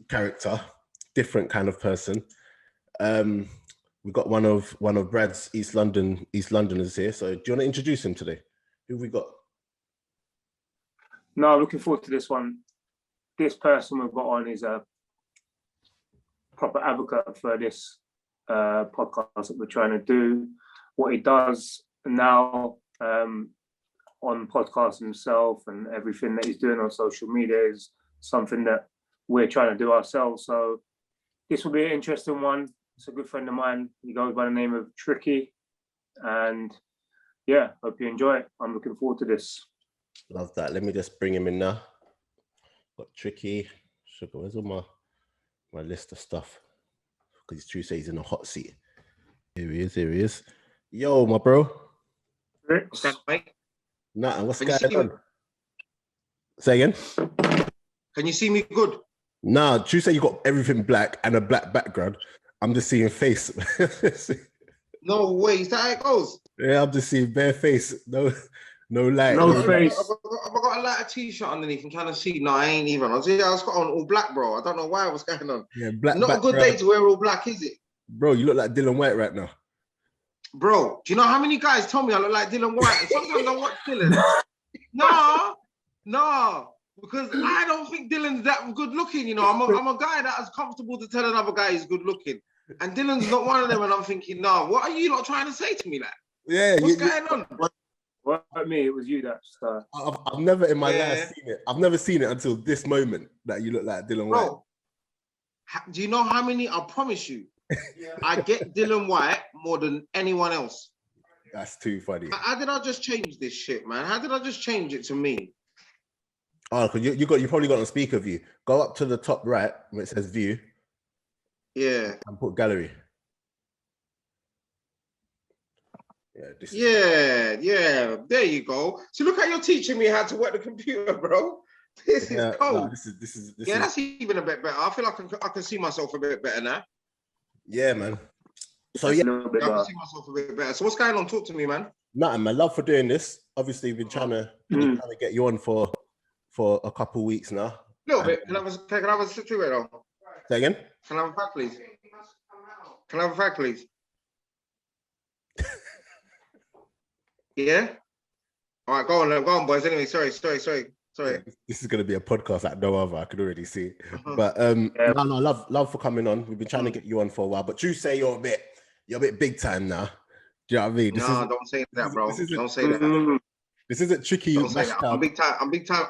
character, different kind of person. We've got one of Brad's East Londoners here. So do you want to introduce him today? Who have we got? No, I'm looking forward to this one. This person we've got on is a proper advocate for this podcast that we're trying to do. What he does now on podcasts himself and everything that he's doing on social media is something that we're trying to do ourselves. So this will be an interesting one. It's a good friend of mine. He goes by the name of Tricky. And yeah, hope you enjoy it. I'm looking forward to this. Love that. Let me just bring him in now. Got Tricky. Sugar, where's all my list of stuff? Because it's true, say he's in a hot seat. Here he is. Yo, my bro. What's that, Mike? Nah, what's going on? Say again? Can you see me good? Nah, true, say you got everything black and a black background. I'm just seeing face. No way, is that how it goes? Yeah, I'm just seeing bare face. No light. No face. I've got a lighter t-shirt underneath and kind of see. No, I ain't even. I was got on all black, bro. I don't know why. What's going on? Yeah, black. Not a good day to wear all black, is it? Bro, you look like Dylan White right now. Bro, do you know how many guys tell me I look like Dylan White? And sometimes I watch Dylan. No, because I don't think Dylan's that good looking. You know, I'm a guy that is comfortable to tell another guy he's good looking. And Dylan's not one of them, and I'm thinking, no, what are you not trying to say to me, like? Yeah, what's going on? Well, me, it was you that. I've never in my life seen it. I've never seen it until this moment that you look like Dylan White. Bro, do you know how many? I promise you, I get Dylan White more than anyone else. That's too funny. How did I just change this shit, man? How did I just change it to me? Oh, because you probably got on speaker view. Go up to the top right where it says view. Yeah. And put gallery. Yeah. There you go. So look how you're teaching me how to work the computer, bro. This is cool. No, this is that's even a bit better. I feel like I can see myself a bit better now. Yeah, man. So I can see myself a bit better. So what's going on? Talk to me, man. Nothing, man. Love for doing this. Obviously, we've been trying to get you on for a couple of weeks now. A little bit. Can I have a situation? Say again? Can I have a fact, please? Can I have a fact, please? Yeah? All right, go on, boys. Anyway, sorry. This is going to be a podcast like no other. I could already see it. But love for coming on. We've been trying to get you on for a while. But you say you're a bit big time now. Do you know what I mean? Don't say that, bro. Don't say that. This isn't tricky. Don't say that. I'm big time.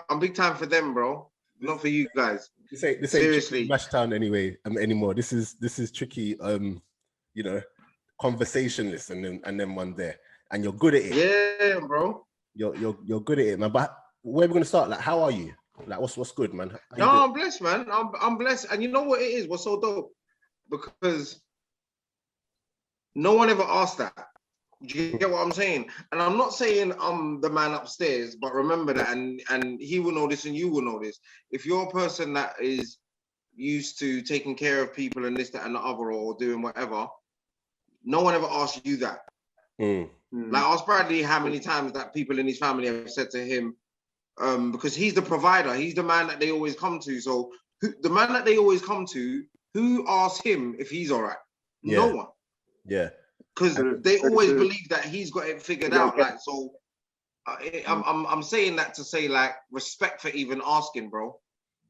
I'm big time for them, bro. Not for you guys. This ain't seriously Mash Town anymore. This is tricky. Conversationalist and then one there, and you're good at it. Yeah, bro. You're good at it, man. But where are we gonna start? Like, how are you? Like, what's good, man? I'm blessed, man. I'm blessed, and you know what it is? What's so dope? Because no one ever asked that. Do you get what I'm saying? And I'm not saying I'm the man upstairs, but remember that, and he will know this and you will know this. If you're a person that is used to taking care of people and this, that, and the other, or doing whatever, no one ever asked you that. Like, ask Bradley how many times that people in his family have said to him, because he's the provider, he's the man that they always come to. So the man that they always come to, who asks him if he's all right? Yeah. No one. Yeah. Because they always believe that he's got it figured out. Like, so I'm saying that to say, like, respect for even asking, bro.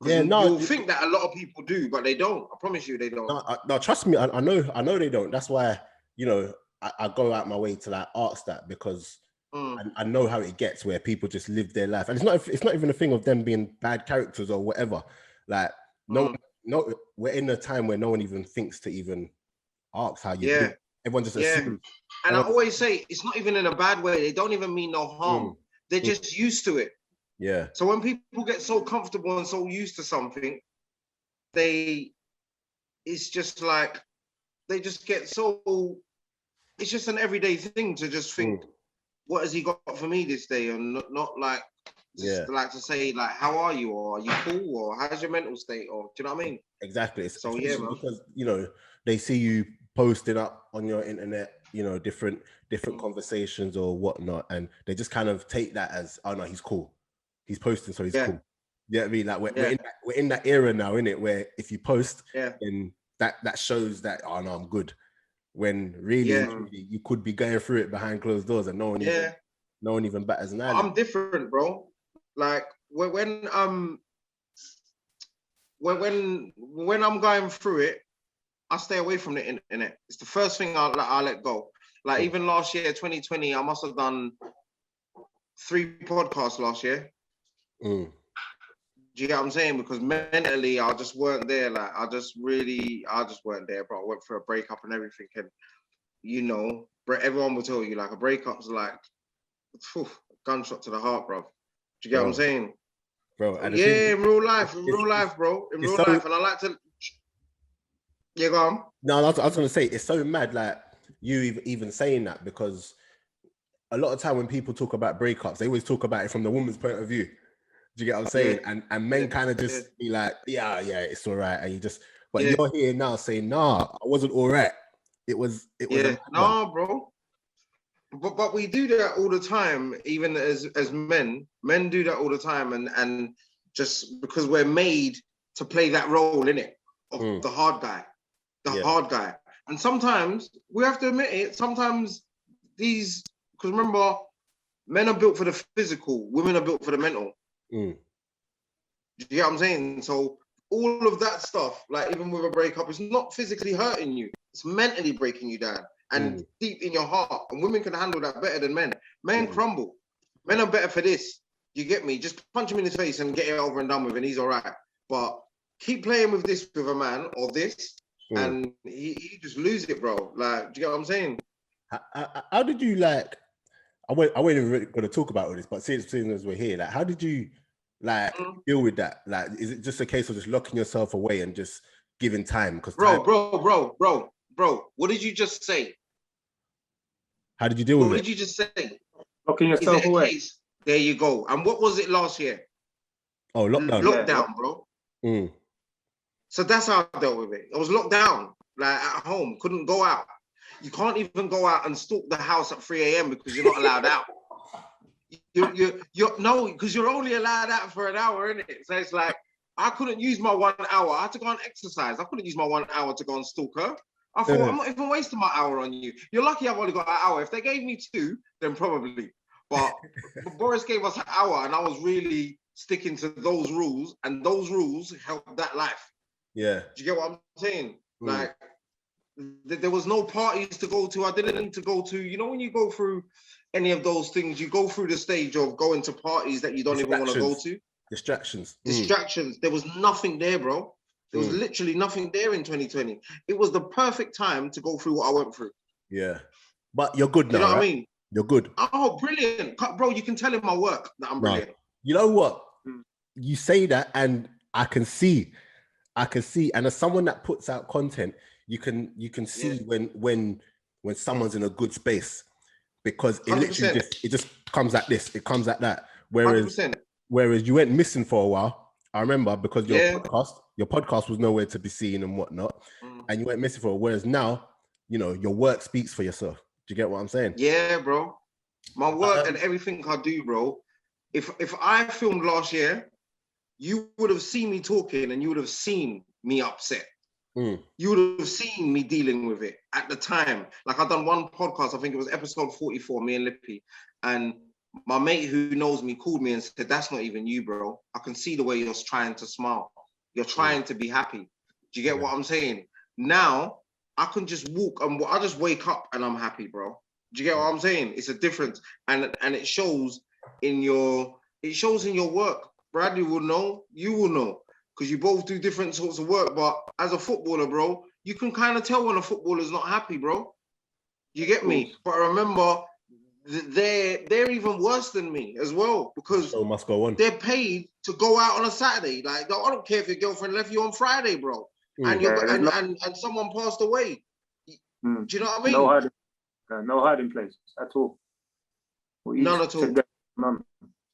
Yeah, no, you'll think that a lot of people do, but they don't. I promise you, they don't. No, trust me, I know they don't. That's why, I go out my way to like ask that, because I know how it gets where people just live their life, and it's not even a thing of them being bad characters or whatever. Like, no, we're in a time where no one even thinks to even ask how you do. Everyone just assumes. And I always say, it's not even in a bad way. They don't even mean no harm. They're just used to it. Yeah. So when people get so comfortable and so used to something, it's just like, they just get so, it's just an everyday thing to just think, what has he got for me this day? And not like, like to say, like, how are you? Or are you cool? Or how's your mental state? Or, do you know what I mean? Exactly. So yeah, man. Because, they see you posting up on your internet, different conversations or whatnot, and they just kind of take that as, oh no, he's cool. He's posting, so he's cool. Yeah, I mean, like we're in that era now, innit? Where if you post, then that shows that no, I'm good. When really, truly, you could be going through it behind closed doors and no one even batters an eyelid. I'm different, bro. Like when I'm going through it, I stay away from the internet. It's the first thing I let go. Like even last year, 2020, I must have done 3 podcasts last year. Do you get what I'm saying? Because mentally, I just weren't there. Like I just weren't there, bro. I went through a breakup and everything, and everyone will tell you like a breakup's like a gunshot to the heart, bro. Do you get what I'm saying? Bro, in real life, bro. In real life. And I like to... Yeah, go on. No, I was going to say, it's so mad, like, you even saying that, because a lot of time when people talk about breakups, they always talk about it from the woman's point of view. Do you get what I'm saying? And men kind of just be like, yeah, it's all right. And you just... But you're here now saying, nah, I wasn't all right. It was nah, bro. But we do that all the time, even as men. Men do that all the time, and just because we're made to play that role in it of the hard guy, hard guy. And sometimes we have to admit it. Sometimes because remember, men are built for the physical, women are built for the mental. Do you get what I'm saying? So all of that stuff, like even with a breakup, it's not physically hurting you; it's mentally breaking you down. And deep in your heart, and women can handle that better than men. Men crumble. Men are better for this. You get me? Just punch him in his face and get it over and done with, and he's all right. But keep playing with this with a man or this, and he just lose it, bro. Like, do you get what I'm saying? How did you like? I wasn't even really going to talk about all this, but seeing as we're here, like, how did you like deal with that? Like, is it just a case of just locking yourself away and just giving time? Because bro, what did you just say? How did you deal with it? What did you just say? Locking yourself away. Case? There you go. And what was it last year? Oh, lockdown. Lockdown, bro. So that's how I dealt with it. I was locked down, like at home, couldn't go out. You can't even go out and stalk the house at 3 a.m. because you're not allowed out. No, because you're only allowed out for an hour, innit? So it's like, I couldn't use my 1 hour. I had to go and exercise. I couldn't use my 1 hour to go and stalk her. I thought, I'm not even wasting my hour on you. You're lucky I've only got an hour. If they gave me 2, then probably. But Boris gave us an hour, and I was really sticking to those rules, and those rules helped that life. Yeah. Do you get what I'm saying? Like, there was no parties to go to. I didn't need to go to, when you go through any of those things, you go through the stage of going to parties that you don't even want to go to. Distractions. There was nothing there, bro. There was literally nothing there in 2020. It was the perfect time to go through what I went through. Yeah. But you're good now, you know right? what I mean? You're good. Oh, brilliant. Bro, you can tell in my work that I'm brilliant. You know what? You say that and I can see. And as someone that puts out content, you can see when someone's in a good space, because it 100%. literally just comes like this. It comes like that. Whereas you went missing for a while. I remember, because your podcast was nowhere to be seen and whatnot, and you went missing for a while. Whereas now, your work speaks for yourself. Do you get what I'm saying? Yeah, bro. My work and everything I do, bro. If I filmed last year, you would have seen me talking and you would have seen me upset. You would have seen me dealing with it at the time. Like, I've done one podcast, I think it was episode 44, me and Lippy, and my mate who knows me called me and said, that's not even you, bro. I can see the way you're trying to smile. You're trying to be happy. Do you get what I'm saying? Now, I can just walk and I just wake up and I'm happy, bro. Do you get what I'm saying? It's a difference. And it shows in your work. Bradley will know, you will know, because you both do different sorts of work. But as a footballer, bro, you can kind of tell when a footballer's not happy, bro. You get me? But remember, they're even worse than me as well, because must go on. They're paid to go out on a Saturday. Like, I don't care if your girlfriend left you on Friday, bro, and someone passed away. Do you know what I mean? No hiding place at all. None at all.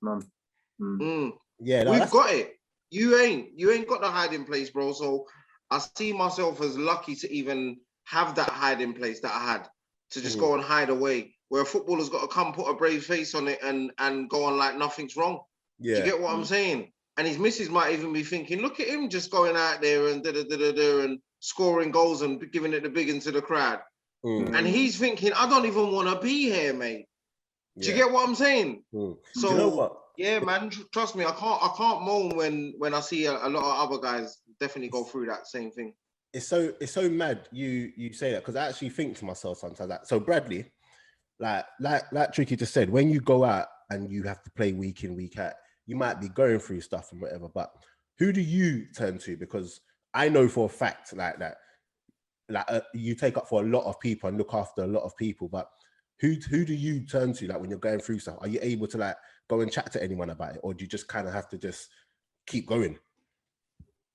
None. Yeah, we've got it. You ain't got the hiding place, bro. So I see myself as lucky to even have that hiding place that I had, to just go and hide away. Where a footballer's got to come put a brave face on it and go on like nothing's wrong. Do you get what I'm saying? And his missus might even be thinking, look at him just going out there and and scoring goals and giving it the big into the crowd. And he's thinking, I don't even want to be here, mate. Do you get what I'm saying? So, do you know what? Yeah, man, trust me, I can't moan when I see a lot of other guys definitely go through that same thing. It's so mad you say that, because I actually think to myself sometimes that. So Bradley, like Tricky just said, when you go out and you have to play week in, week out, you might be going through stuff and whatever, but who do you turn to? Because I know for a fact like that, you take up for a lot of people and look after a lot of people, but who do you turn to like when you're going through stuff? Are you able to like go and chat to anyone about it, or do you just kind of have to just keep going?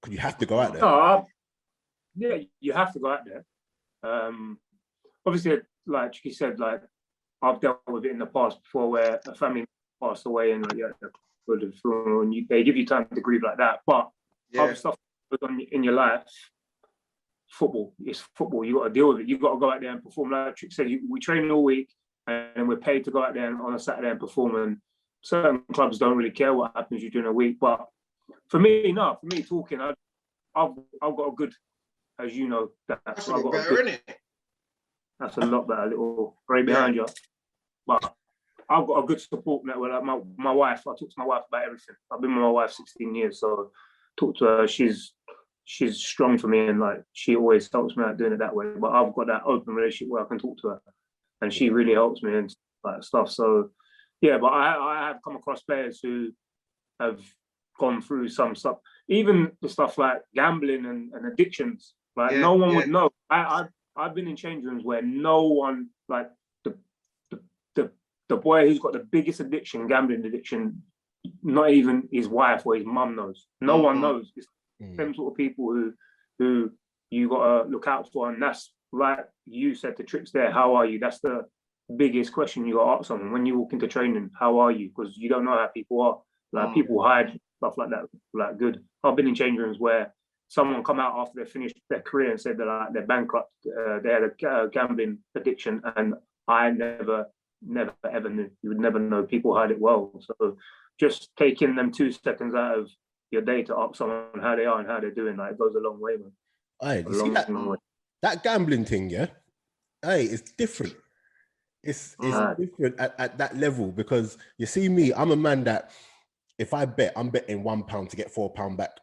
Because you have to go out there. Yeah, you have to go out there. Obviously, like Tricky said, like I've dealt with it in the past before, where a family passed away and they give you time to grieve like that. But other stuff in your life, football is football. You got to deal with it. You got to go out there and perform. Like Trick said, we train all week and we're paid to go out there on a Saturday and perform. And certain clubs don't really care what happens during a week. But for me talking, I've got a good, as you know, that's a lot better, isn't it? That's a lot better, little right behind you. But I've got a good support network. Like my wife, I talk to my wife about everything. I've been with my wife 16 years, so talk to her. She's strong for me, and like she always helps me out doing it that way. But I've got that open relationship where I can talk to her, and she really helps me and like stuff. So yeah, but I have come across players who have gone through some stuff, even the stuff like gambling and addictions. Like no one would know. I've been in change rooms where no one, like the boy who's got the biggest addiction, gambling addiction, not even his wife or his mum knows. No one knows. It's them sort of people who you gotta look out for, and that's like you said to Tricks there. How are you? That's the biggest question you gotta ask someone when you walk into training. How are you? Because you don't know how people are. Like people hide stuff like that. Like good. I've been in change rooms where someone come out after they finished their career and said they're bankrupt. They had a gambling addiction, and I never ever knew. You would never know. People hide it well. So just taking them 2 seconds out of your day to ask someone how they are and how they're doing, like, it goes a long way, man. Hey, you see that gambling thing, yeah? Hey, it's different. It's different at that level, because you see me, I'm a man that if I bet, I'm betting £1 to get £4 back.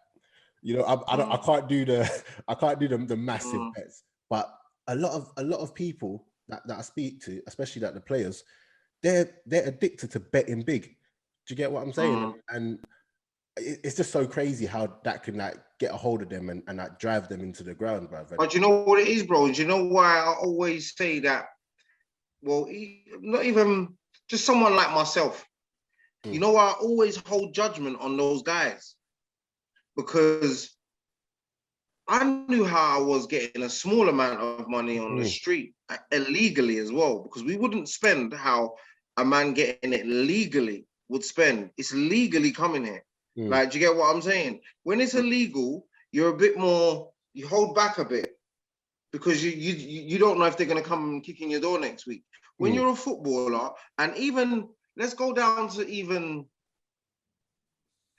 You know, I can't do the massive bets, but a lot of people that I speak to, especially like the players, they're addicted to betting big. Do you get what I'm saying? And it's just so crazy how that can like get a hold of them and like drive them into the ground, bro. But you know what it is, bro? Do you know why I always say that? Well, not even just someone like myself. You know why I always hold judgment on those guys? Because I knew how I was getting a small amount of money on the street illegally as well, because we wouldn't spend how a man getting it legally would spend. It's legally coming here. Like, do you get what I'm saying? When it's illegal, you're a bit more, you hold back a bit, because you don't know if they're going to come and kick in your door next week. When you're a footballer, and even, let's go down to even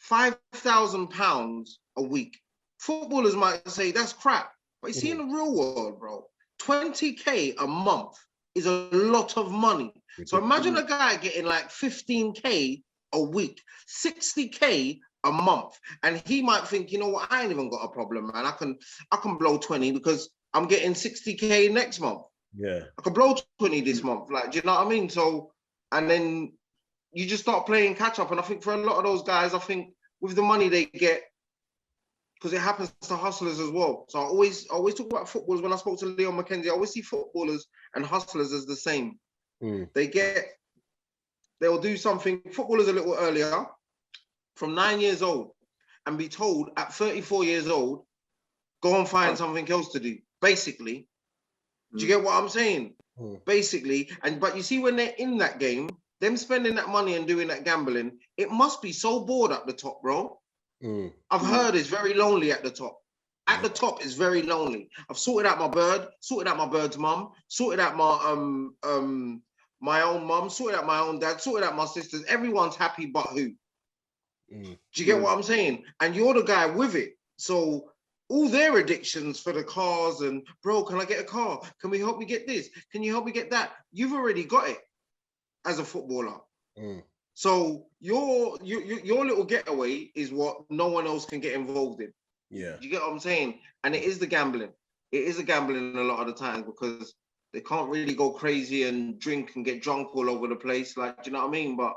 £5,000 a week. Footballers might say that's crap, but you see, in the real world, bro, 20k a month is a lot of money. So imagine a guy getting like 15k a week, 60k a month, and he might think, you know what, I ain't even got a problem, man. I can blow 20 because I'm getting 60k next month. Yeah, I could blow 20 this month. Like, do you know what I mean? So, and then you just start playing catch up. And I think for a lot of those guys, I think with the money they get, because it happens to hustlers as well. So I always talk about footballers. When I spoke to Leon McKenzie, I always see footballers and hustlers as the same. They'll do something, footballers a little earlier, from 9 years old, and be told at 34 years old, go and find something else to do, basically. Do you get what I'm saying? Basically, but you see, when they're in that game, them spending that money and doing that gambling, it must be so bored at the top, bro. I've heard it's very lonely at the top. At the top, it's very lonely. I've sorted out my bird, sorted out my bird's mum, sorted out my own mum, sorted out my own dad, sorted out my sisters. Everyone's happy, but who? Do you get what I'm saying? And you're the guy with it. So all their addictions for the cars and, bro, can I get a car? Can we help me get this? Can you help me get that? You've already got it as a footballer. So your little getaway is what no one else can get involved in. Yeah. You get what I'm saying? And it is the gambling. It is a gambling a lot of the times because they can't really go crazy and drink and get drunk all over the place. Like, do you know what I mean? But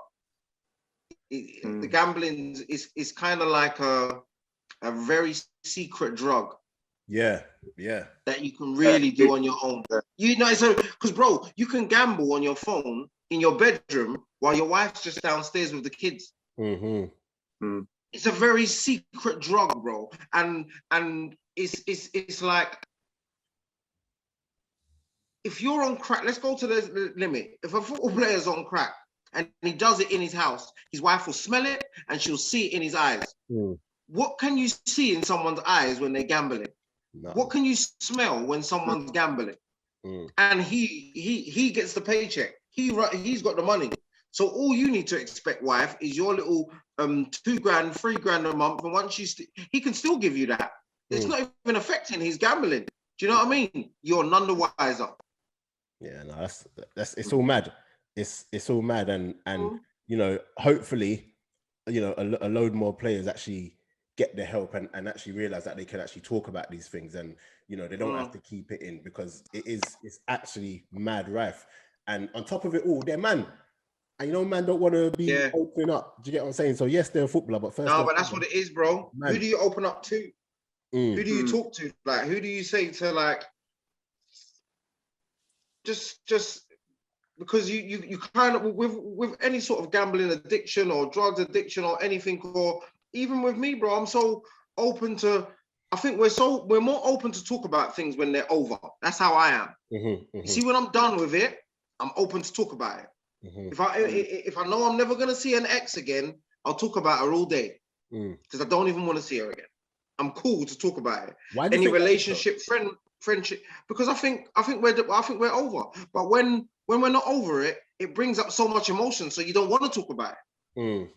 the gambling is kind of like a very secret drug. Yeah. That you can really do on your own. You know, so because bro, you can gamble on your phone in your bedroom while your wife's just downstairs with the kids. It's a very secret drug, bro, and it's like if you're on crack. Let's go to the limit. If a football player's on crack and he does it in his house, his wife will smell it and she'll see it in his eyes. What can you see in someone's eyes when they're gambling? No. What can you smell when someone's gambling? And he gets the paycheck. He's got the money. So all you need to expect, wife, is your little $2,000, $3,000 a month. And once he can still give you that. It's not even affecting his gambling. Do you know what I mean? You're none the wiser. Yeah, no, that's it's all mad. It's all mad, and you know, hopefully, you know, a load more players actually get the help and actually realize that they can actually talk about these things, and you know, they don't have to keep it in, because it's actually mad rife. And on top of it all, they're man. And you know, man don't want to be opening up. Do you get what I'm saying? So yes, they're a footballer, but first. No, but that's what it is, bro. Man. Who do you open up to? Who do you talk to? Like, who do you say to? Like, just because you kind of with any sort of gambling addiction or drugs addiction or anything, or even with me, bro, I'm so open to. I think we're more open to talk about things when they're over. That's how I am. You see, when I'm done with it, I'm open to talk about it. If I know I'm never gonna see an ex again, I'll talk about her all day because I don't even want to see her again. I'm cool to talk about it. Any relationship, friendship, because I think we're over. But when we're not over it, it brings up so much emotion, so you don't want to talk about it.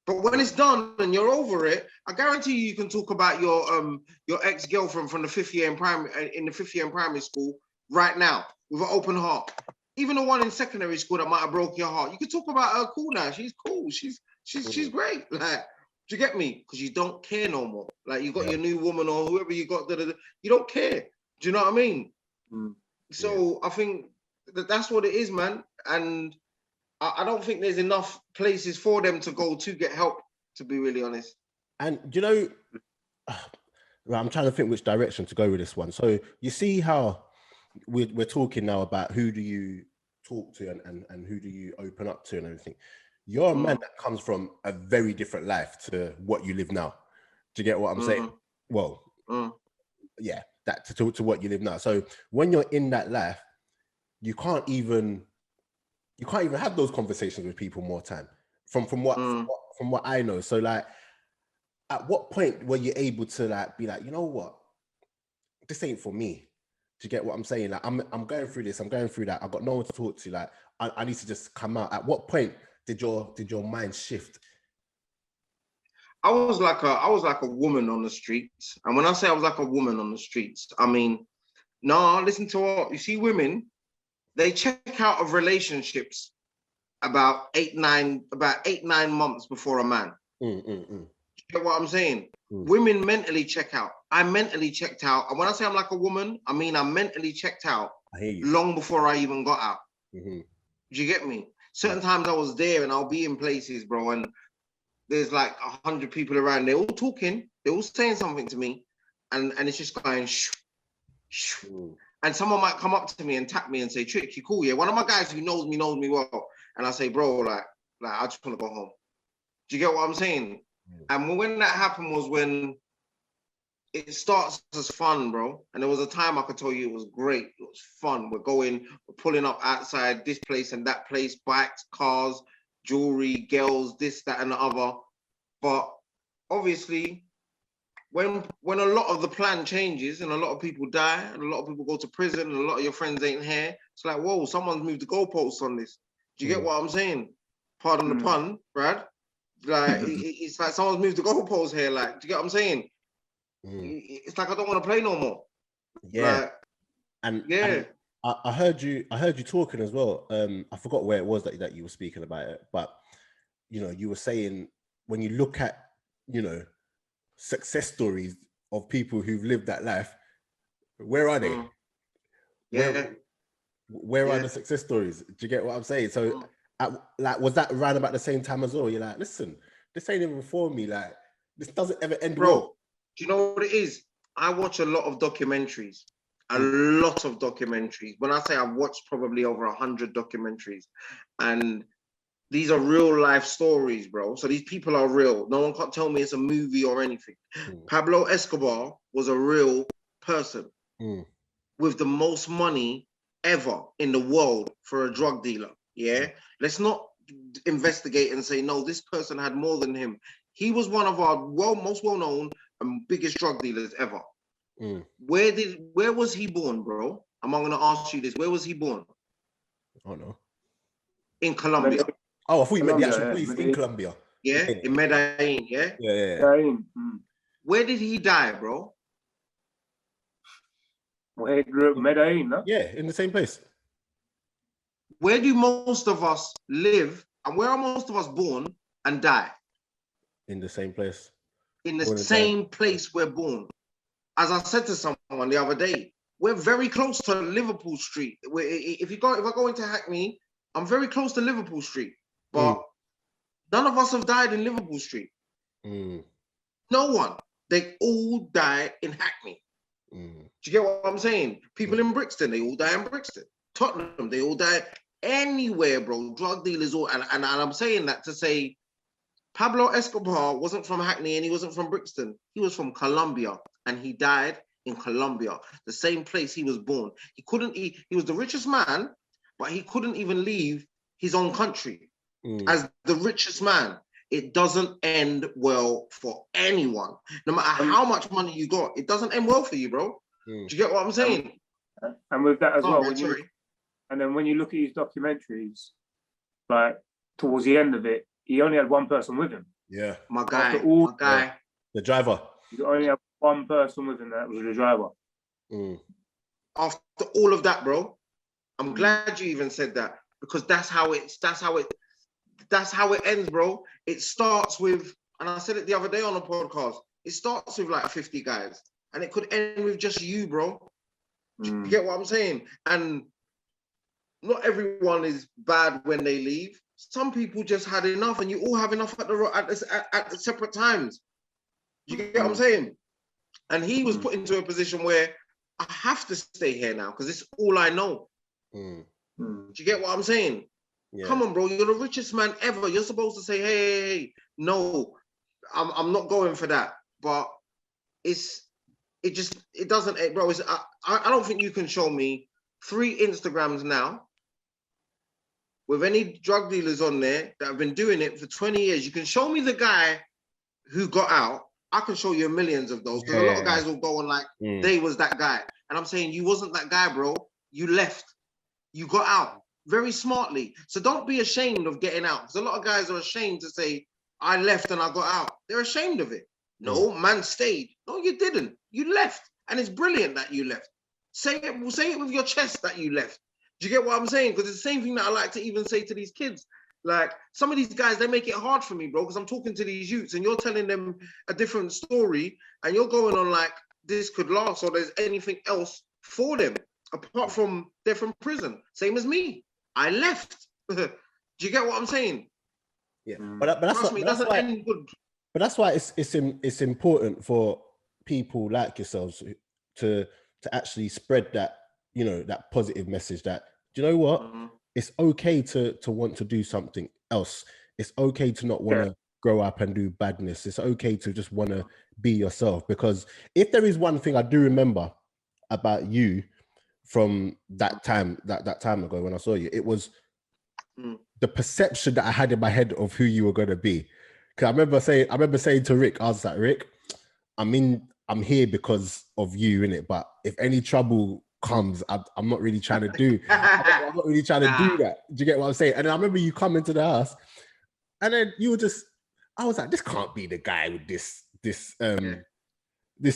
But when it's done and you're over it, I guarantee you can talk about your ex-girlfriend from the fifth year in primary school right now with an open heart. Even the one in secondary school that might have broke your heart, you can talk about her cool now. She's cool. She's great. Like, do you get me? Because you don't care no more. Like, you got your new woman or whoever you got. You don't care. Do you know what I mean? So I think that's what it is, man. And I don't think there's enough places for them to go to get help, to be really honest. And you know, I'm trying to think which direction to go with this one. So you see how we're talking now about who do you talk to and who do you open up to and everything. You're a man that comes from a very different life to what you live now. Do you get what I'm saying? Well, yeah, that to what you live now. So when you're in that life, you can't even have those conversations with people more time. From what I know. So like, at what point were you able to like be like, you know what, this ain't for me? Do you get what I'm saying? Like, I'm going through this, I'm going through that. I've got no one to talk to. Like, I need to just come out. At what point did your mind shift? I was like a woman on the streets. And when I say I was like a woman on the streets, I mean, listen to what you see. Women, they check out of relationships about 8-9 months before a man. You get what I'm saying? Women mentally check out. I mentally checked out. And when I say I'm like a woman, I mean I'm mentally checked out long before I even got out. Do you get me? Certain times I was there and I'll be in places, bro, and there's like 100 people around. They're all talking. They're all saying something to me. And it's just going shh, shh. And someone might come up to me and tap me and say, Trick, you cool, yeah? One of my guys who knows me well. And I say, bro, like I just want to go home. Do you get what I'm saying? And when that happened was when it starts as fun, bro. And there was a time I could tell you it was great. It was fun. We're pulling up outside this place and that place, bikes, cars, jewelry, girls, this, that, and the other. But obviously, when a lot of the plan changes and a lot of people die and a lot of people go to prison and a lot of your friends ain't here, it's like, whoa, someone's moved the goalposts on this. Do you get what I'm saying? Pardon the pun, Brad. Like it's like someone's moved the goalpost here. Like, do you get what I'm saying? It's like I don't want to play no more. Yeah, like, and yeah. And I heard you talking as well. I forgot where it was that you were speaking about it, but you know, you were saying when you look at, you know, success stories of people who've lived that life, where are they? Yeah. Where are the success stories? Do you get what I'm saying? So, like, was that around about the same time as well? You're like, listen, this ain't even for me. Like, this doesn't ever end well. Do you know what it is? I watch a lot of documentaries. A lot of documentaries. When I say I've watched probably over 100 documentaries, and these are real life stories, bro. So these people are real. No one can't tell me it's a movie or anything. Pablo Escobar was a real person with the most money ever in the world for a drug dealer. Yeah. Let's not investigate and say, no, this person had more than him. He was one of our most well-known and biggest drug dealers ever. Where was he born, bro? I'm gonna ask you this. Where was he born? Oh no. In Colombia. Oh, I thought you meant the actual place in Colombia. Yeah, in Medellin, yeah? Yeah. Where did he die, bro? Where he grew up, Medellin, no? Yeah, in the same place. Where do most of us live, and where are most of us born and die? In the same place. In the same place we're born. As I said to someone the other day, we're very close to Liverpool Street. If I go into Hackney, I'm very close to Liverpool Street. But none of us have died in Liverpool Street. No one. They all die in Hackney. Do you get what I'm saying? People in Brixton, they all die in Brixton. Tottenham, they all die anywhere, bro. Drug dealers all, and I'm saying that to say Pablo Escobar wasn't from Hackney and he wasn't from Brixton. He was from Colombia and he died in Colombia, the same place he was born. He was the richest man, but he couldn't even leave his own country. As the richest man, it doesn't end well for anyone. No matter how much money you got, it doesn't end well for you, bro. Do you get what I'm saying? And with that as well, and then when you look at his documentaries, like towards the end of it, he only had one person with him. Yeah. My guy. The driver. He only had one person with him, that was the driver. After all of that, bro, I'm glad you even said that, because that's how it ends, bro. It starts with, and I said it the other day on a podcast, it starts with like 50 guys, and it could end with just you, bro. Do you get what I'm saying? And not everyone is bad when they leave. Some people just had enough, and you all have enough at the separate times. Do you get what I'm saying? And he was put into a position where I have to stay here now because it's all I know. Do you get what I'm saying? Yeah. Come on, bro. You're the richest man ever. You're supposed to say, hey, no, I'm not going for that. But it doesn't, bro. I don't think you can show me 3 Instagrams now with any drug dealers on there that have been doing it for 20 years. You can show me the guy who got out. I can show you millions of those, because a lot of guys will go on like they was that guy. And I'm saying you wasn't that guy, bro. You left. You got out very smartly. So don't be ashamed of getting out. Because a lot of guys are ashamed to say, I left and I got out. They're ashamed of it. No, man stayed. No, you didn't. You left. And it's brilliant that you left. Say it with your chest that you left. Do you get what I'm saying? Because it's the same thing that I like to even say to these kids. Like, some of these guys, they make it hard for me, bro, because I'm talking to these youths and you're telling them a different story and you're going on like this could last or there's anything else for them apart from they're from prison. Same as me. I left. Do you get what I'm saying? Yeah, but that's why it's important for people like yourselves to actually spread that, you know, that positive message that, do you know what? It's okay to want to do something else. It's okay to not want to grow up and do badness. It's okay to just want to be yourself. Because if there is one thing I do remember about you from that time ago when I saw you, it was the perception that I had in my head of who you were going to be. Because I remember saying to Rick, I was like, Rick, I'm here because of you, innit? But if any trouble comes, I'm not really trying to do that. Do you get what I'm saying? And I remember you come into the house and then you were just I was like, this can't be the guy with this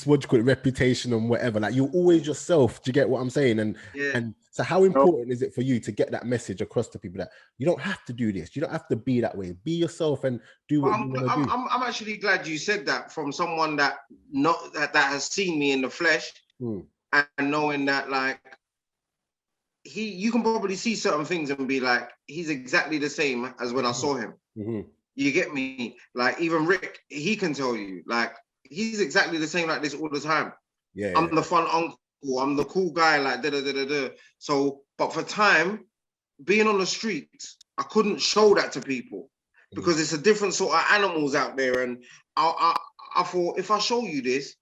what you call it, reputation and whatever. Like, you're always yourself. Do you get what I'm saying? And so how important is it for you to get that message across to people that you don't have to do this, you don't have to be that way, be yourself and do what you want to do? I'm actually glad you said that from someone that has seen me in the flesh, and knowing that, like, you can probably see certain things and be like, he's exactly the same as when I saw him. You get me? Like, even Rick, he can tell you, like, he's exactly the same like this all the time. I'm the fun uncle, I'm the cool guy, like da. So, but for time, being on the streets, I couldn't show that to people because it's a different sort of animals out there. And I thought, if I show you this,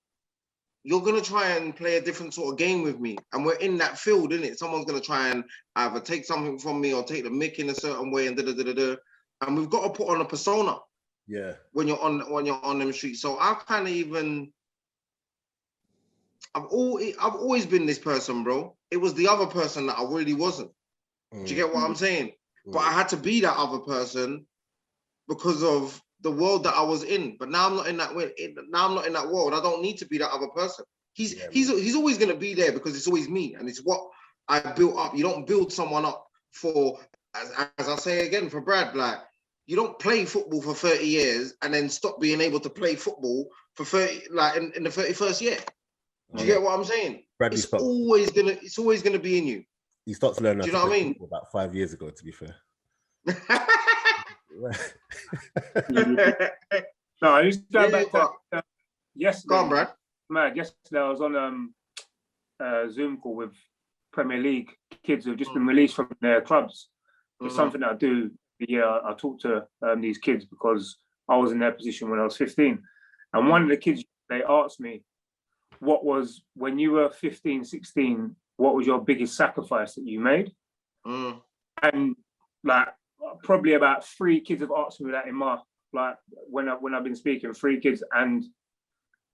you're gonna try and play a different sort of game with me. And we're in that field, isn't it? Someone's gonna try and either take something from me or take the mick in a certain way and da. And we've got to put on a persona. Yeah. When you're on them streets. So I kind of even, I've always been this person, bro. It was the other person that I really wasn't. Do you get what I'm saying? But I had to be that other person because of the world that I was in. But now I'm not in that way. Now I'm not in that world. I don't need to be that other person. He's always gonna be there because it's always me, and it's what I built up. You don't build someone up for, as I say again, for Brad, like, you don't play football for 30 years and then stop being able to play football for 30, like in the 31st year. Do you get what I'm saying? It's always gonna be in you. He starts learning. Do you know what I mean? About 5 years ago, to be fair. No, I used to go back to yesterday. Go on, Brad. Man, yesterday I was on a Zoom call with Premier League kids who've just been released from their clubs. It's something that I do. I talk to these kids because I was in their position when I was 15. And one of the kids, they asked me, what was, when you were 15, 16, what was your biggest sacrifice that you made? And like, probably about 3 kids have asked me that in my, like, when I've been speaking, 3 kids. And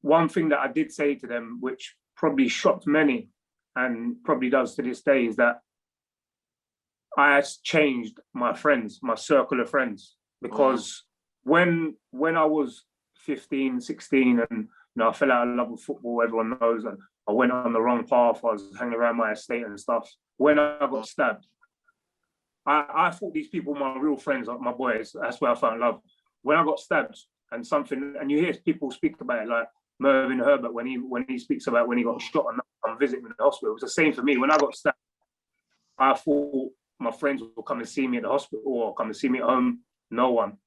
one thing that I did say to them, which probably shocked many and probably does to this day, is that I had changed my friends, my circle of friends, because when I was 15, 16, and I fell out of love with football, everyone knows, and I went on the wrong path, I was hanging around my estate and stuff. When I got stabbed, I thought these people were my real friends, like my boys. That's where I found love. When I got stabbed and you hear people speak about it, like Mervyn Herbert, when he speaks about when he got shot and I'm visiting the hospital, it was the same for me. When I got stabbed, I thought my friends will come and see me at the hospital or come and see me at home. No one.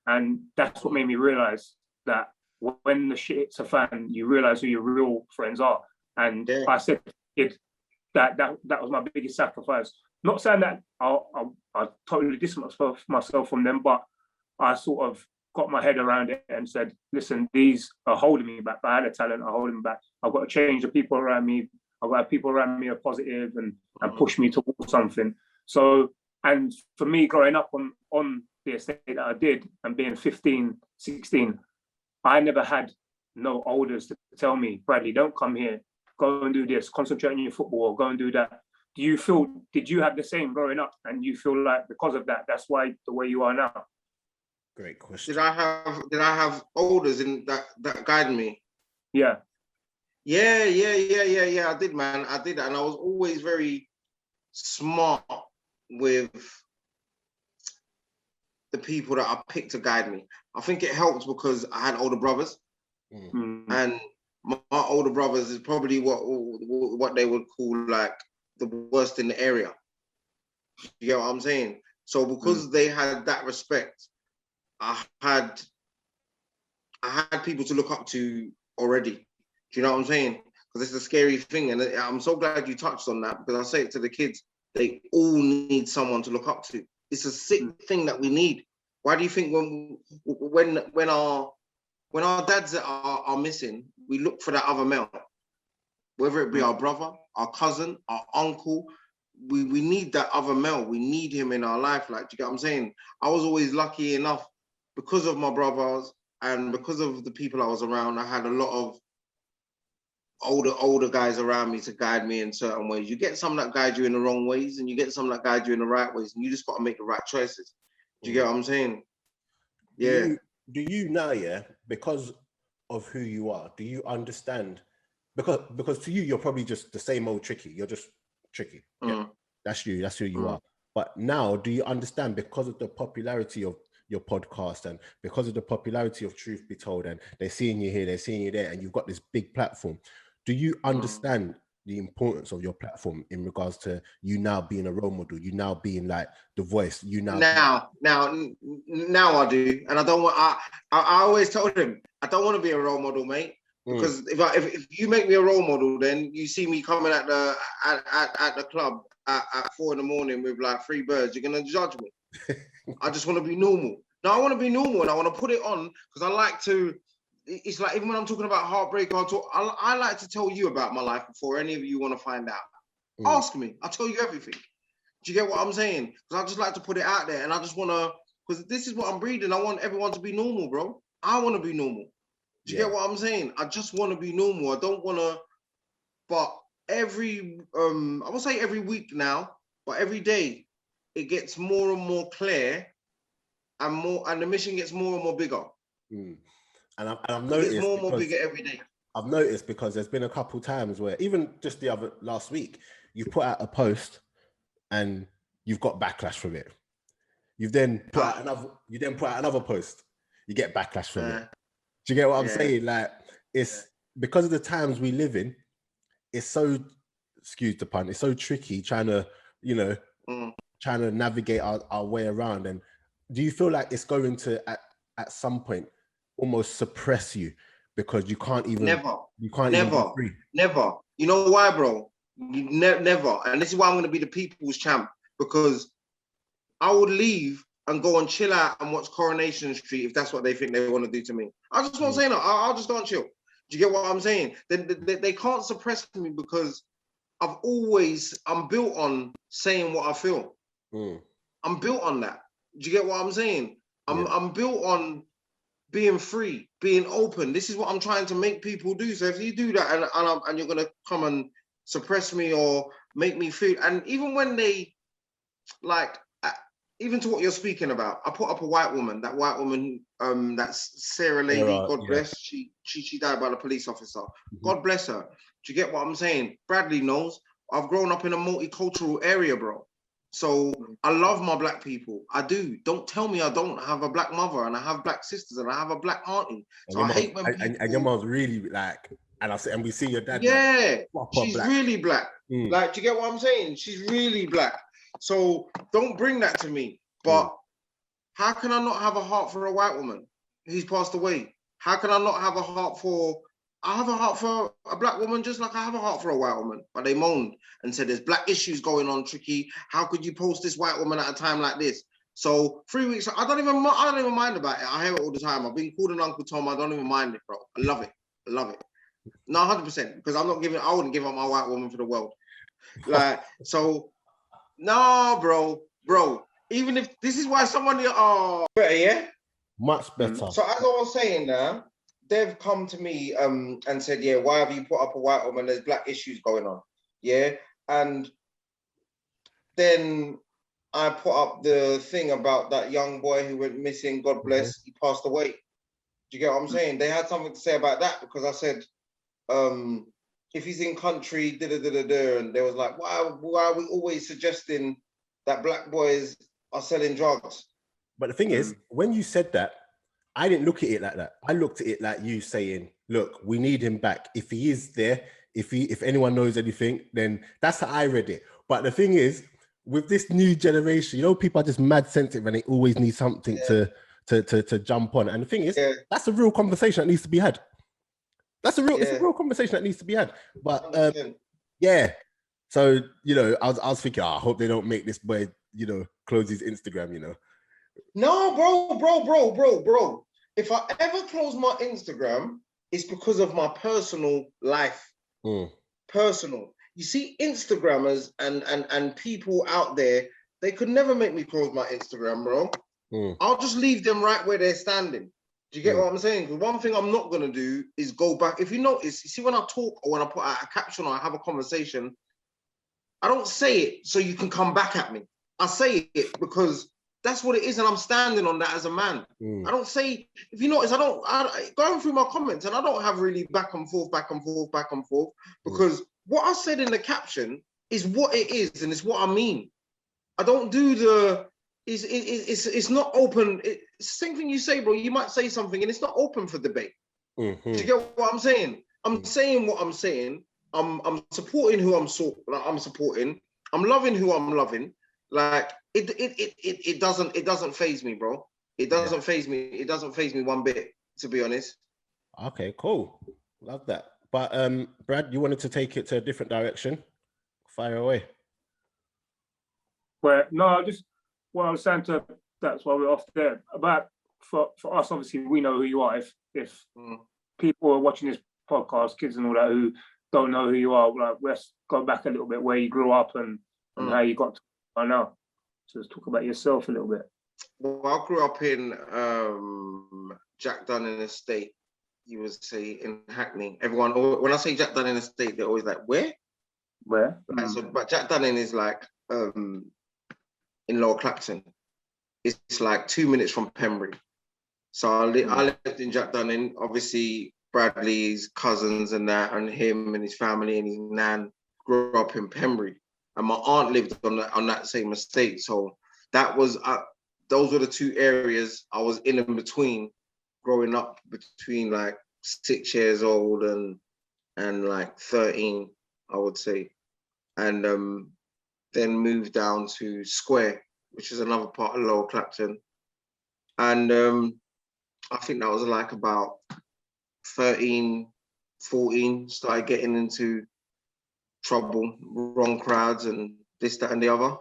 And that's what made me realize that when the shit hits a fan, you realize who your real friends are. And I said that was my biggest sacrifice. Not saying that I totally distanced myself from them, but I sort of got my head around it and said, listen, these are holding me back. I had a talent, I'm holding me back. I've got to change the people around me. I've got to have people around me are positive and push me towards something. So, and for me, growing up on the estate that I did and being 15, 16, I never had no elders to tell me, Bradley, don't come here, go and do this, concentrate on your football, go and do that. Did you have the same growing up and you feel like because of that, that's why the way you are now? Great question. Did I have elders in that guided me? Yeah. Yeah. I did, man. I did. And I was always very smart with the people that I picked to guide me. I think it helped because I had older brothers. And my older brothers is probably what they would call like the worst in the area. You get what I'm saying? So because they had that respect, I had people to look up to already. Do you know what I'm saying? Because it's a scary thing. And I'm so glad you touched on that, because I say it to the kids, they all need someone to look up to. It's a sick thing that we need. Why do you think when our dads are missing, we look for that other male? Whether it be our brother, our cousin, our uncle, we need that other male. We need him in our life. Like, do you get what I'm saying? I was always lucky enough because of my brothers and because of the people I was around. I had a lot of older guys around me to guide me in certain ways. You get some that guide you in the wrong ways, and you get some that guide you in the right ways, and you just got to make the right choices. Do you get what I'm saying? Yeah. do you now, yeah, because of who you are, do you understand? Because to you, you're probably just the same old Tricky. You're just Tricky. Yeah, that's you. That's who you are. But now, do you understand, because of the popularity of your podcast and because of the popularity of Truth Be Told, and they're seeing you here, they're seeing you there, and you've got this big platform, do you understand the importance of your platform in regards to you now being a role model, you now being like the voice, you now I do, and I don't want. I always told him I don't want to be a role model, mate. Because if you make me a role model, then you see me coming at the club at 4 a.m. with like 3 birds, you're gonna judge me. I just want to be normal. No, I want to be normal, and I want to put it on because I like to. It's like, even when I'm talking about heartbreak, I like to tell you about my life before any of you want to find out. Ask me, I'll tell you everything. Do you get what I'm saying? Because I just like to put it out there, and I just want to, because this is what I'm breeding. I want everyone to be normal, bro. I want to be normal. Do you get what I'm saying? I just want to be normal. I don't want to, but every, I won't say every week now, but every day, it gets more and more clear, and the mission gets more and more bigger. And I've noticed, it's more and more bigger every day. I've noticed because there's been a couple times where, even just last week, you put out a post and you've got backlash from it. You've then put out another post, you get backlash from it. Do you get what I'm saying? Like, it's because of the times we live in, it's so, excuse the pun, it's so tricky trying to, trying to navigate our way around. And do you feel like it's going to, at some point, almost suppress you because you can't even be free? Never. You know why, bro? Never. And this is why I'm going to be the people's champ, because I would leave and go and chill out and watch Coronation Street if that's what they think they want to do to me. I just won't say no. I'll just go and chill. Do you get what I'm saying? They can't suppress me because I'm built on saying what I feel. I'm built on that. Do you get what I'm saying? I'm built on being free, being open. This is what I'm trying to make people do. So if you do that and you're gonna come and suppress me or make me feel, and even when they like, even to what you're speaking about, I put up a white woman. That white woman, that's Sarah Lady. God bless. She died by the police officer. God bless her. Do you get what I'm saying? Bradley knows. I've grown up in a multicultural area, bro. So I love my black people. I do. Don't tell me I don't have a black mother, and I have black sisters, and I have a black auntie. So I hate when people... And your mom's really like, and we see your dad. Yeah, she's black. Really black. Like, do you get what I'm saying? She's really black. So don't bring that to me. But how can I not have a heart for a white woman who's passed away? How can I not have a heart for... I have a heart for a black woman just like I have a heart for a white woman. But they moaned and said, there's black issues going on, Tricky. How could you post this white woman at a time like this? So 3 weeks, I don't even mind about it. I hear it all the time. I've been called an Uncle Tom. I don't even mind it, bro. I love it. No, 100%. Because I wouldn't give up my white woman for the world. Like, so, no, bro. Even if, this is why someone, better, yeah? Much better. So as I was saying now, they've come to me and said, yeah, why have you put up a white woman? There's black issues going on. Yeah. And then I put up the thing about that young boy who went missing. God bless. He passed away. Do you get what I'm saying? They had something to say about that because I said, if he's in country, and they was like, why are we always suggesting that black boys are selling drugs? But the thing is, when you said that, I didn't look at it like that. I looked at it like you saying, look, we need him back. If he is there, if anyone knows anything, then that's how I read it. But the thing is, with this new generation, people are just mad sensitive and they always need something to jump on. And the thing is, that's a real conversation that needs to be had. It's a real conversation that needs to be had. But so I was thinking, I hope they don't make this boy, close his Instagram, No, bro. If I ever close my Instagram, it's because of my personal life. Personal. You see, Instagrammers and people out there, they could never make me close my Instagram, bro. I'll just leave them right where they're standing. Do you get what I'm saying? Because one thing I'm not going to do is go back. If you notice, you see when I talk or when I put out a caption or I have a conversation, I don't say it so you can come back at me. I say it because That's what it is, and I'm standing on that as a man. I don't say, if you notice, going through my comments, and I don't have really back and forth, because what I said in the caption is what it is, and it's what I mean. I don't do it's not open. It's the same thing you say, bro. You might say something, and it's not open for debate. Do you get what I'm saying? I'm saying what I'm saying. I'm supporting who I'm supporting. I'm loving who I'm loving. Like it doesn't faze me, bro. It doesn't faze me. It doesn't faze me one bit, to be honest. Okay, cool. Love that. But Brad, you wanted to take it to a different direction. Fire away. Well, no, what I was saying to that's why we're off there. About for us, obviously, we know who you are. If people are watching this podcast, kids and all that, who don't know who you are, like, let's go back a little bit where you grew up and how you got to I know. So let's talk about yourself a little bit. Well, I grew up in Jack Dunning Estate. You would say in Hackney. Everyone, when I say Jack Dunning Estate, they're always like, where? Where? Like, so, but Jack Dunning is like in Lower Clapton. It's like 2 minutes from Pembrey. So I lived in Jack Dunning. Obviously, Bradley's cousins and that, and him and his family and his nan grew up in Pembrey. And my aunt lived on that same estate. So that was, those were the two areas I was in between, growing up between like 6 years old and like 13, I would say. And then moved down to Square, which is another part of Lower Clapton. And I think that was like about 13, 14, started getting into trouble, wrong crowds and this, that, and the other.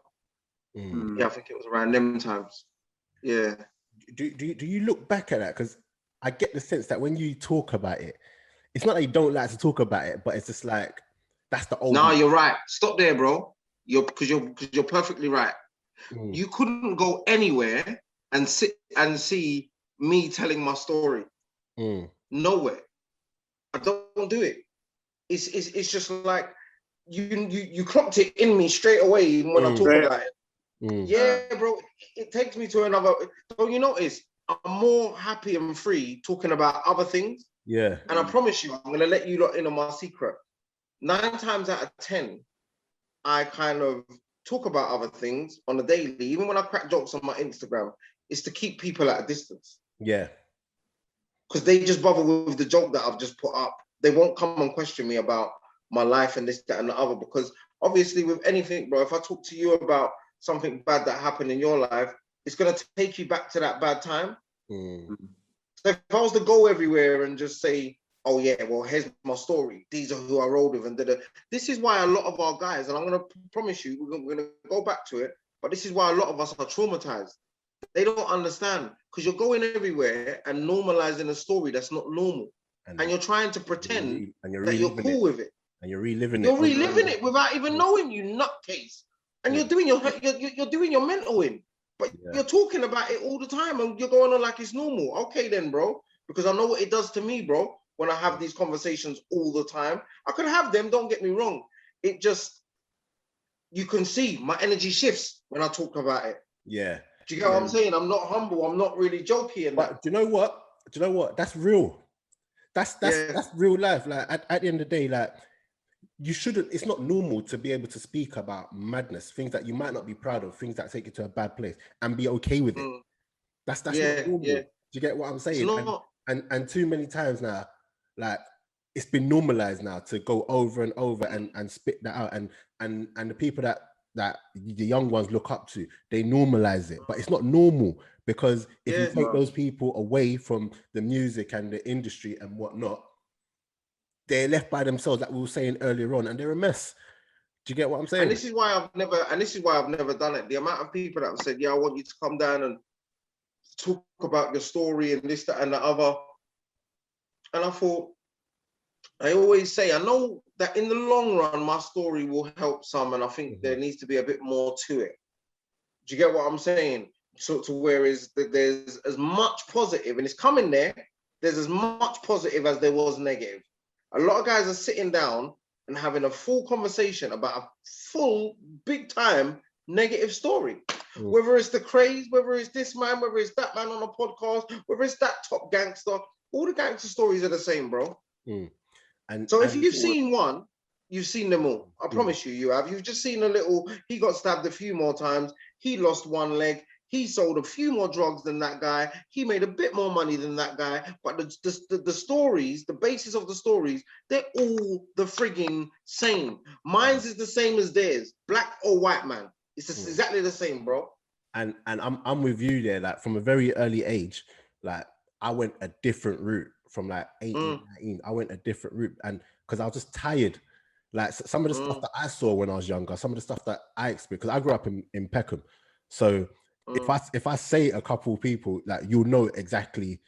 Yeah, I think it was around them times. Yeah. Do you look back at that? Because I get the sense that when you talk about it, it's not that you don't like to talk about it, but it's just like, that's the old. No, you're right. Stop there, bro. You're perfectly right. You couldn't go anywhere and sit and see me telling my story. Nowhere. I don't do it. It's just like you clocked it in me straight away when I talk about it. Yeah, bro. It takes me to another. Don't you notice? I'm more happy and free talking about other things. Yeah. And I promise you, I'm gonna let you lot in on my secret. 9 times out of 10, I kind of talk about other things on a daily. Even when I crack jokes on my Instagram, it's to keep people at a distance. Yeah. Because they just bother with the joke that I've just put up. They won't come and question me about my life and this, that, and the other. Because obviously with anything, bro, if I talk to you about something bad that happened in your life, it's going to take you back to that bad time. So if I was to go everywhere and just say, oh yeah, well, here's my story. These are who I rode with. And this is why a lot of our guys, and I'm going to promise you, we're going to go back to it, but this is why a lot of us are traumatized. They don't understand because you're going everywhere and normalizing a story that's not normal. And you're trying to pretend that you're cool with it. And you're reliving it. You're reliving it without even knowing, you nutcase. And you're doing your mental in. But you're talking about it all the time and you're going on like it's normal. Okay then, bro. Because I know what it does to me, bro, when I have these conversations all the time. I could have them, don't get me wrong. It just, you can see my energy shifts when I talk about it. Yeah. Do you get what I'm saying? I'm not humble. I'm not really jokey. But do you know what? That's real. That's real life. Like at the end of the day, like you shouldn't. It's not normal to be able to speak about madness, things that you might not be proud of, things that take you to a bad place, and be okay with it. That's not normal. Do you get what I'm saying? And too many times now, like it's been normalized now to go over and over and spit that out, and the people that the young ones look up to, they normalize it, but it's not normal because if you take those people away from the music and the industry and whatnot, they're left by themselves, like we were saying earlier on, and they're a mess. Do you get what I'm saying? And this is why I've never done it. The amount of people that have said, "Yeah, I want you to come down and talk about your story and this, that, and the other," and I thought, I always say, I know that in the long run, my story will help some, and I think there needs to be a bit more to it. Do you get what I'm saying? So to whereas there's as much positive, and it's coming there, there's as much positive as there was negative. A lot of guys are sitting down and having a full conversation about a full, big time negative story. Whether it's the craze, whether it's this man, whether it's that man on a podcast, whether it's that top gangster, all the gangster stories are the same, bro. And so if you've seen one, you've seen them all. I promise you, you have. You've just seen a little, he got stabbed a few more times. He lost one leg. He sold a few more drugs than that guy. He made a bit more money than that guy. But the stories, the basis of the stories, they're all the frigging same. Mine's is the same as theirs. Black or white man. It's just exactly the same, bro. And I'm with you there. Like from a very early age, like I went a different route from like 18, 19. I went a different route. And because I was just tired. Like some of the stuff that I saw when I was younger, some of the stuff that I experienced, because I grew up in Peckham. So if I say a couple of people, like you'll know exactly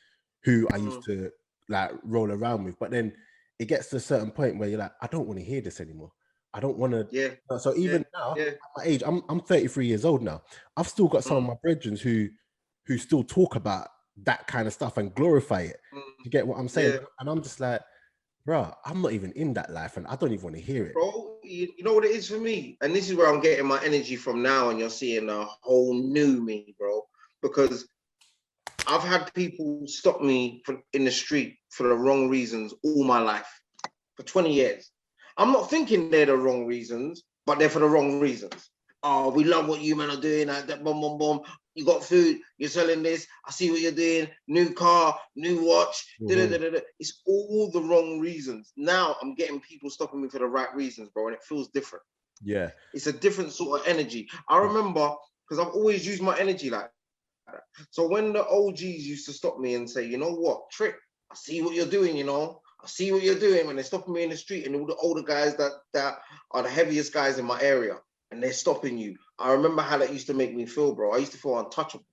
who I used to like roll around with. But then it gets to a certain point where you're like, I don't want to hear this anymore. I don't want to. Yeah. So even now, at my age, I'm 33 years old now. I've still got some of my brethren who still talk about that kind of stuff and glorify it. You get what I'm saying? Yeah. And I'm just like, bro, I'm not even in that life, and I don't even want to hear it. Bro, you know what it is for me? And this is where I'm getting my energy from now, and you're seeing a whole new me, bro. Because I've had people stop me in the street for the wrong reasons all my life, for 20 years. I'm not thinking they're the wrong reasons, but they're for the wrong reasons. Oh, we love what you men are doing. That boom, boom, boom. You got food. You're selling this. I see what you're doing. New car, new watch. It's all the wrong reasons. Now I'm getting people stopping me for the right reasons, bro, and it feels different. Yeah. It's a different sort of energy. I remember, because I've always used my energy like that. So when the OGs used to stop me and say, you know what, Trick, I see what you're doing, you know. I see what you're doing. When they're stopping me in the street and all the older guys that are the heaviest guys in my area, and they're stopping you. I remember how that used to make me feel, bro. I used to feel untouchable.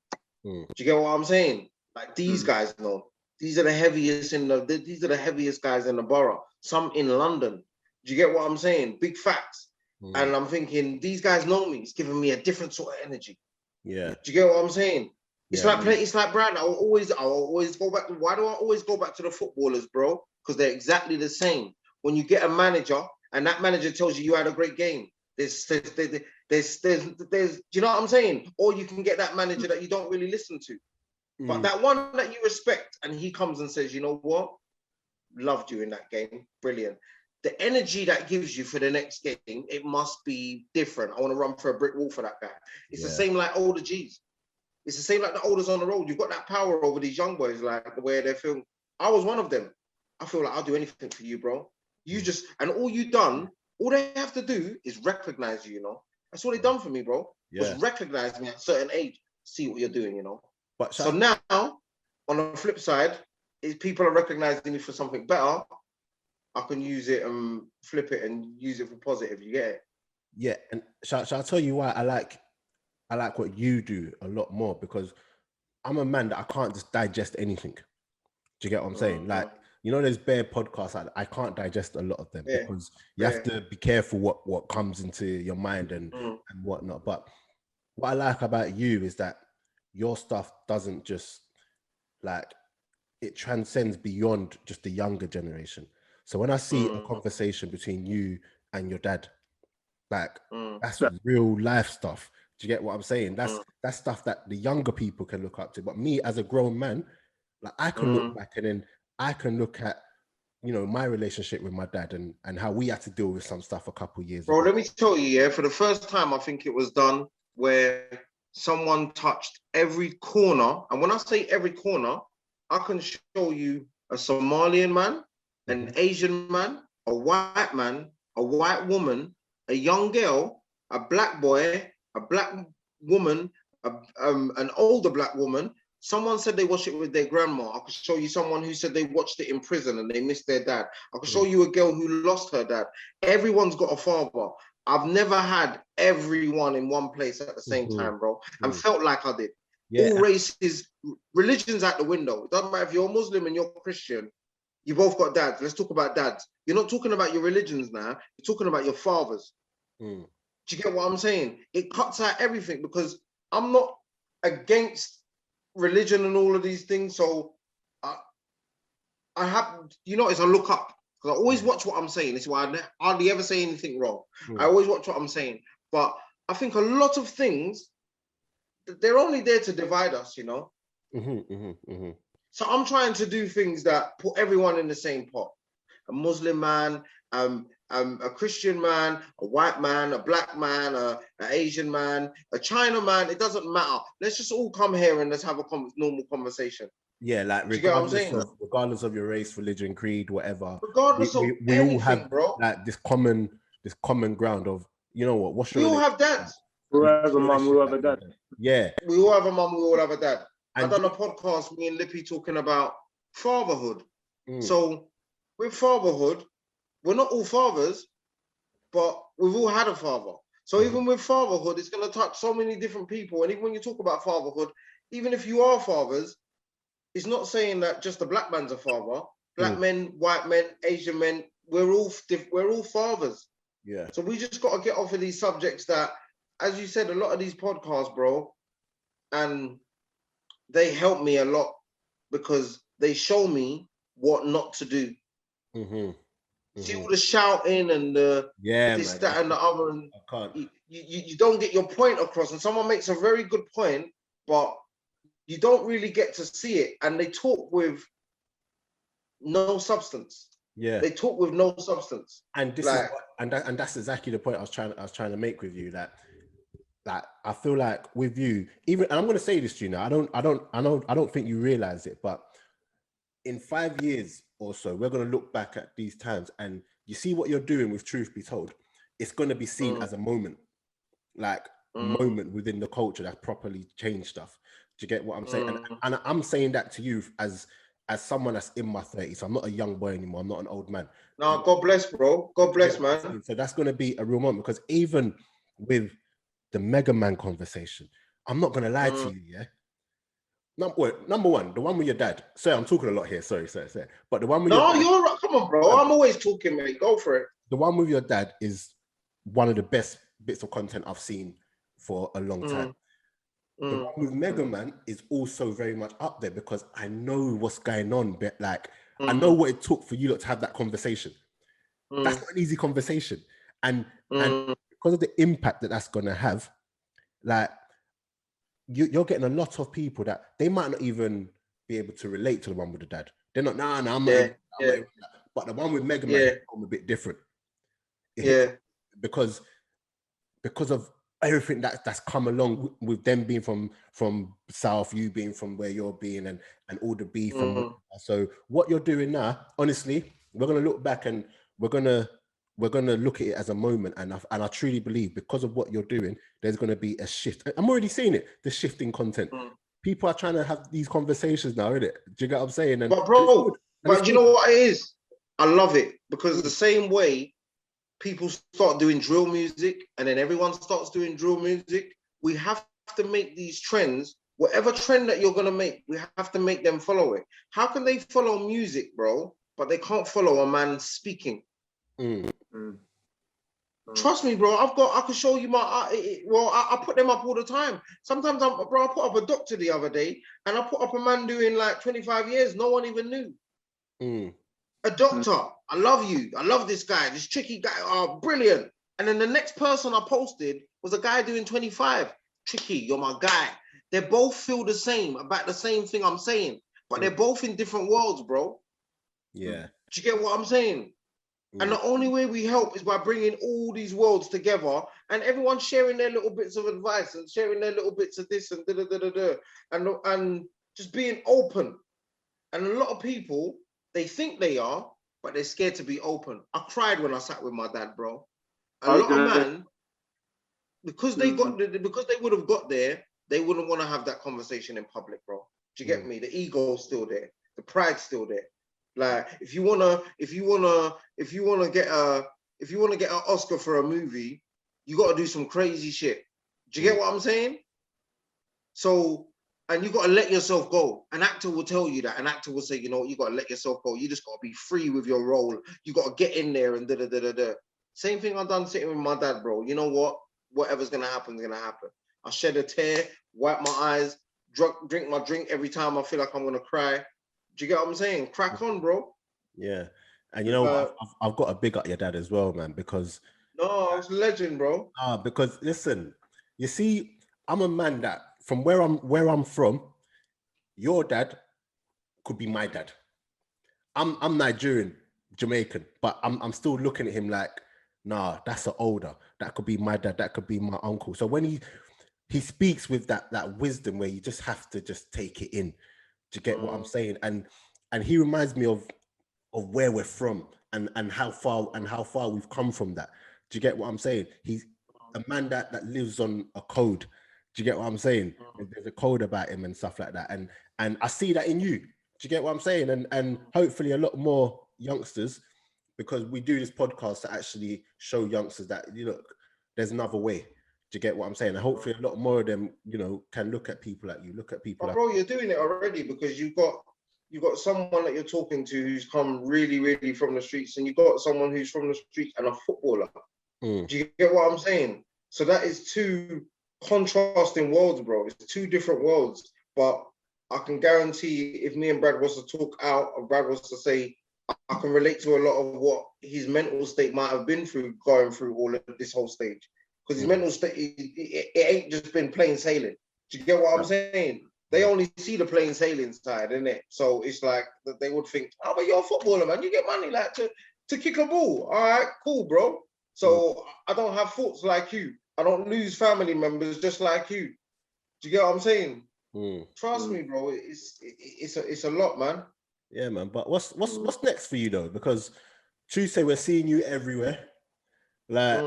Do you get what I'm saying? Like these guys know. These are the heaviest these are the heaviest guys in the borough. Some in London. Do you get what I'm saying? Big facts. And I'm thinking, these guys know me. It's giving me a different sort of energy. Yeah. Do you get what I'm saying? It's like Brad. I'll always go back to, why do I always go back to the footballers, bro? Because they're exactly the same. When you get a manager and that manager tells you had a great game, there's do you know what I'm saying? Or you can get that manager that you don't really listen to. But that one that you respect, and he comes and says, you know what? Loved you in that game. Brilliant. The energy that gives you for the next game, it must be different. I want to run for a brick wall for that guy. It's the same like older G's. It's the same like the olders on the road. You've got that power over these young boys, like the way they feel. I was one of them. I feel like I'll do anything for you, bro. You just, and all they have to do is recognize you, you know. That's what they done for me, bro. Was recognize me at a certain age, see what you're doing, you know. But so now, on the flip side, if people are recognizing me for something better, I can use it and flip it and use it for positive. You get it? Yeah, and shall I tell you why I like what you do a lot more? Because I'm a man that I can't just digest anything. Do you get what I'm saying? Like, you know, there's bare podcasts. I can't digest a lot of them because you have to be careful what comes into your mind and whatnot. But what I like about you is that your stuff doesn't just like, it transcends beyond just the younger generation. So when I see a conversation between you and your dad, like that's real life stuff. Do you get what I'm saying? That's stuff that the younger people can look up to. But me as a grown man, like I can look back and then I can look at, you know, my relationship with my dad and how we had to deal with some stuff a couple of years ago. Bro, let me tell you, for the first time, I think it was done where someone touched every corner. And when I say every corner, I can show you a Somalian man, an Asian man, a white man, a white woman, a young girl, a black boy, a black woman, an older black woman. Someone said they watched it with their grandma. I could show you someone who said they watched it in prison and they missed their dad. I could show you a girl who lost her dad. Everyone's got a father. I've never had everyone in one place at the same time, bro, and felt like I did. All races, religions out the window. It doesn't matter if you're Muslim and you're Christian, you both got dads. Let's talk about dads. You're not talking about your religions now. You're talking about your fathers. Do you get what I'm saying? It cuts out everything because I'm not against religion and all of these things. So I have, you know, it's a look up. Because I always watch what I'm saying. It's why I hardly ever say anything wrong. I always watch what I'm saying. But I think a lot of things they're only there to divide us, you know. So I'm trying to do things that put everyone in the same pot. A Muslim man, a Christian man, a white man, a black man, an Asian man, a China man. It doesn't matter. Let's just all come here and let's have a normal conversation. Yeah, like regardless of your race, religion, creed, whatever. Regardless of we anything, all have, bro. like this common ground of, you know what? We all have dads. We all have a mum, we all have a dad. Yeah. We all have a mum, we all have a dad. I done a podcast, me and Lippy, talking about fatherhood. So with fatherhood, we're not all fathers, but we've all had a father. So even with fatherhood, it's going to touch so many different people. And even when you talk about fatherhood, even if you are fathers, it's not saying that just a black man's a father. Black men, white men, Asian men, we're all fathers. Yeah. So we just got to get off of these subjects that, as you said, a lot of these podcasts, bro, and they help me a lot because they show me what not to do. See all the shouting and the this, that, and the other, and you don't get your point across. And someone makes a very good point, but you don't really get to see it. And they talk with no substance. Yeah, they talk with no substance. And this is that's exactly the point I was trying to make with you. That I feel like with you, even, and I'm going to say this to you now. I don't think you realize it, but in 5 years or so, we're going to look back at these times, and you see what you're doing with Truth Be Told. It's going to be seen as a moment, like moment within the culture that properly changed stuff. Do you get what I'm saying? And I'm saying that to you as someone that's in my 30s. So I'm not a young boy anymore. I'm not an old man. No, God bless, bro. God bless, man. So that's going to be a real moment, because even with the Mega Man conversation, I'm not going to lie to you, yeah? Number one, the one with your dad. Sorry, I'm talking a lot here. Sorry. But the one with your dad, you're right. Come on, bro. I'm always talking, mate. Go for it. The one with your dad is one of the best bits of content I've seen for a long time. The one with Mega Man is also very much up there because I know what's going on. But I know what it took for you lot to have that conversation. That's not an easy conversation. And because of the impact that's going to have, like, you're getting a lot of people that they might not even be able to relate to the one with the dad. They're not, I'm not even that. But the one with Mega Man is a bit different. Because of everything that's come along with them being from South, you being from where you're being, and all the beef. So what you're doing now, honestly, we're going to look back and we're going to look at it as a moment, and I truly believe because of what you're doing, there's going to be a shift. I'm already seeing it, the shift in content. People are trying to have these conversations now, isn't it? Do you get what I'm saying? But bro, but you know what it is? I love it, because the same way people start doing drill music and then everyone starts doing drill music, we have to make these trends, whatever trend that you're going to make, we have to make them follow it. How can they follow music, bro, but they can't follow a man speaking? Trust me, bro. I can show you my. I put them up all the time. Sometimes I put up a doctor the other day, and I put up a man doing like 25 years. No one even knew. A doctor. I love you. I love this guy. This tricky guy. Oh, brilliant. And then the next person I posted was a guy doing 25. Tricky, you're my guy. They both feel the same about the same thing I'm saying, but they're both in different worlds, bro. Yeah. Do you get what I'm saying? And the only way we help is by bringing all these worlds together and everyone sharing their little bits of advice and sharing their little bits of this and and just being open. And a lot of people, they think they are, but they're scared to be open. I cried when I sat with my dad, bro. A lot of man, because they would have got there, they wouldn't want to have that conversation in public, bro. Do you get me? The ego's still there, the pride's still there. Like, if you wanna get an Oscar for a movie, you gotta do some crazy shit. Do you get what I'm saying? So, and you gotta let yourself go. An actor will tell you that. An actor will say, you know what, you gotta let yourself go. You just gotta be free with your role. You gotta get in there and da. Same thing I've done sitting with my dad, bro. You know what? Whatever's gonna happen is gonna happen. I shed a tear, wipe my eyes, drink my drink every time I feel like I'm gonna cry. Do you get what I'm saying? Crack on, bro. Yeah. And you know what? I've got to big up your dad as well, man, because... No, it's a legend, bro. Because, listen, you see, I'm a man that from where I'm from, your dad could be my dad. I'm Nigerian, Jamaican, but I'm still looking at him like, nah, that's an older. That could be my dad. That could be my uncle. So when he speaks with that wisdom where you just have to just take it in. Do you get what I'm saying? And he reminds me of where we're from and how far we've come from that. Do you get what I'm saying? He's a man that lives on a code. Do you get what I'm saying? There's a code about him and stuff like that. And I see that in you. Do you get what I'm saying? And hopefully a lot more youngsters, because we do this podcast to actually show youngsters that, there's another way. Do you get what I'm saying? And hopefully a lot more of them, can look at people like you, look at people like... Bro, you're doing it already, because you've got someone that you're talking to who's come really, really from the streets, and you've got someone who's from the streets and a footballer. Do you get what I'm saying? So that is two contrasting worlds, bro. It's two different worlds. But I can guarantee if me and Brad was to talk out, or Brad was to say, I can relate to a lot of what his mental state might have been through, going through all of this whole stage. Because his mental state, it ain't just been plain sailing. Do you get what I'm saying? They only see the plain sailing side, innit? So it's like that they would think, oh, but you're a footballer, man. You get money like to kick a ball. All right, cool, bro. So I don't have thoughts like you. I don't lose family members just like you. Do you get what I'm saying? Trust me, bro. It's a lot, man. Yeah, man. But what's next for you though? Because Tuesday we're seeing you everywhere. Like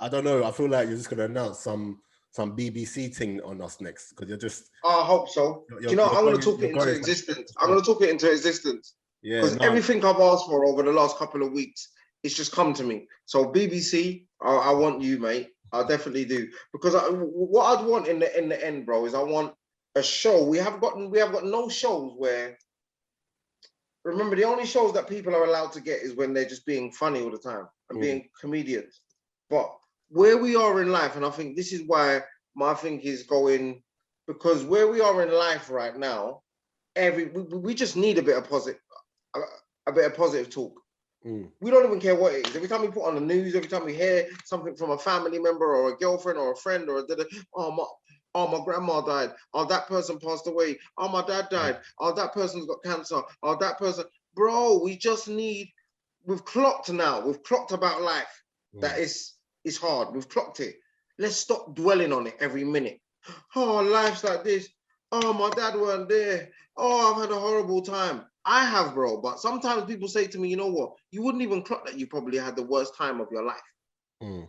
I don't know. I feel like you're just gonna announce some BBC thing on us next, because you're just... I hope so. Do you know, I'm going to talk it into existence. I'm going to talk it into existence. Yeah. Because everything I've asked for over the last couple of weeks, it's just come to me. So BBC, I want you, mate. I definitely do. Because what I'd want in the end, bro, is I want a show. We have got no shows where... Remember, the only shows that people are allowed to get is when they're just being funny all the time and being comedians. But where we are in life, and I think this is why my thing is going, because where we are in life right now, we just need a bit of positive talk. We don't even care what it is. Every time we put on the news, every time we hear something from a family member or a girlfriend or a friend or my grandma died. Oh, that person passed away. Oh, my dad died. Oh, that person's got cancer. Oh, that person. Bro, we've clocked now. We've clocked about life. That it's hard. We've clocked it. Let's stop dwelling on it every minute. Oh, life's like this. Oh, my dad weren't there. Oh, I've had a horrible time. I have, bro. But sometimes people say to me, you know what? You wouldn't even clock that you probably had the worst time of your life. Do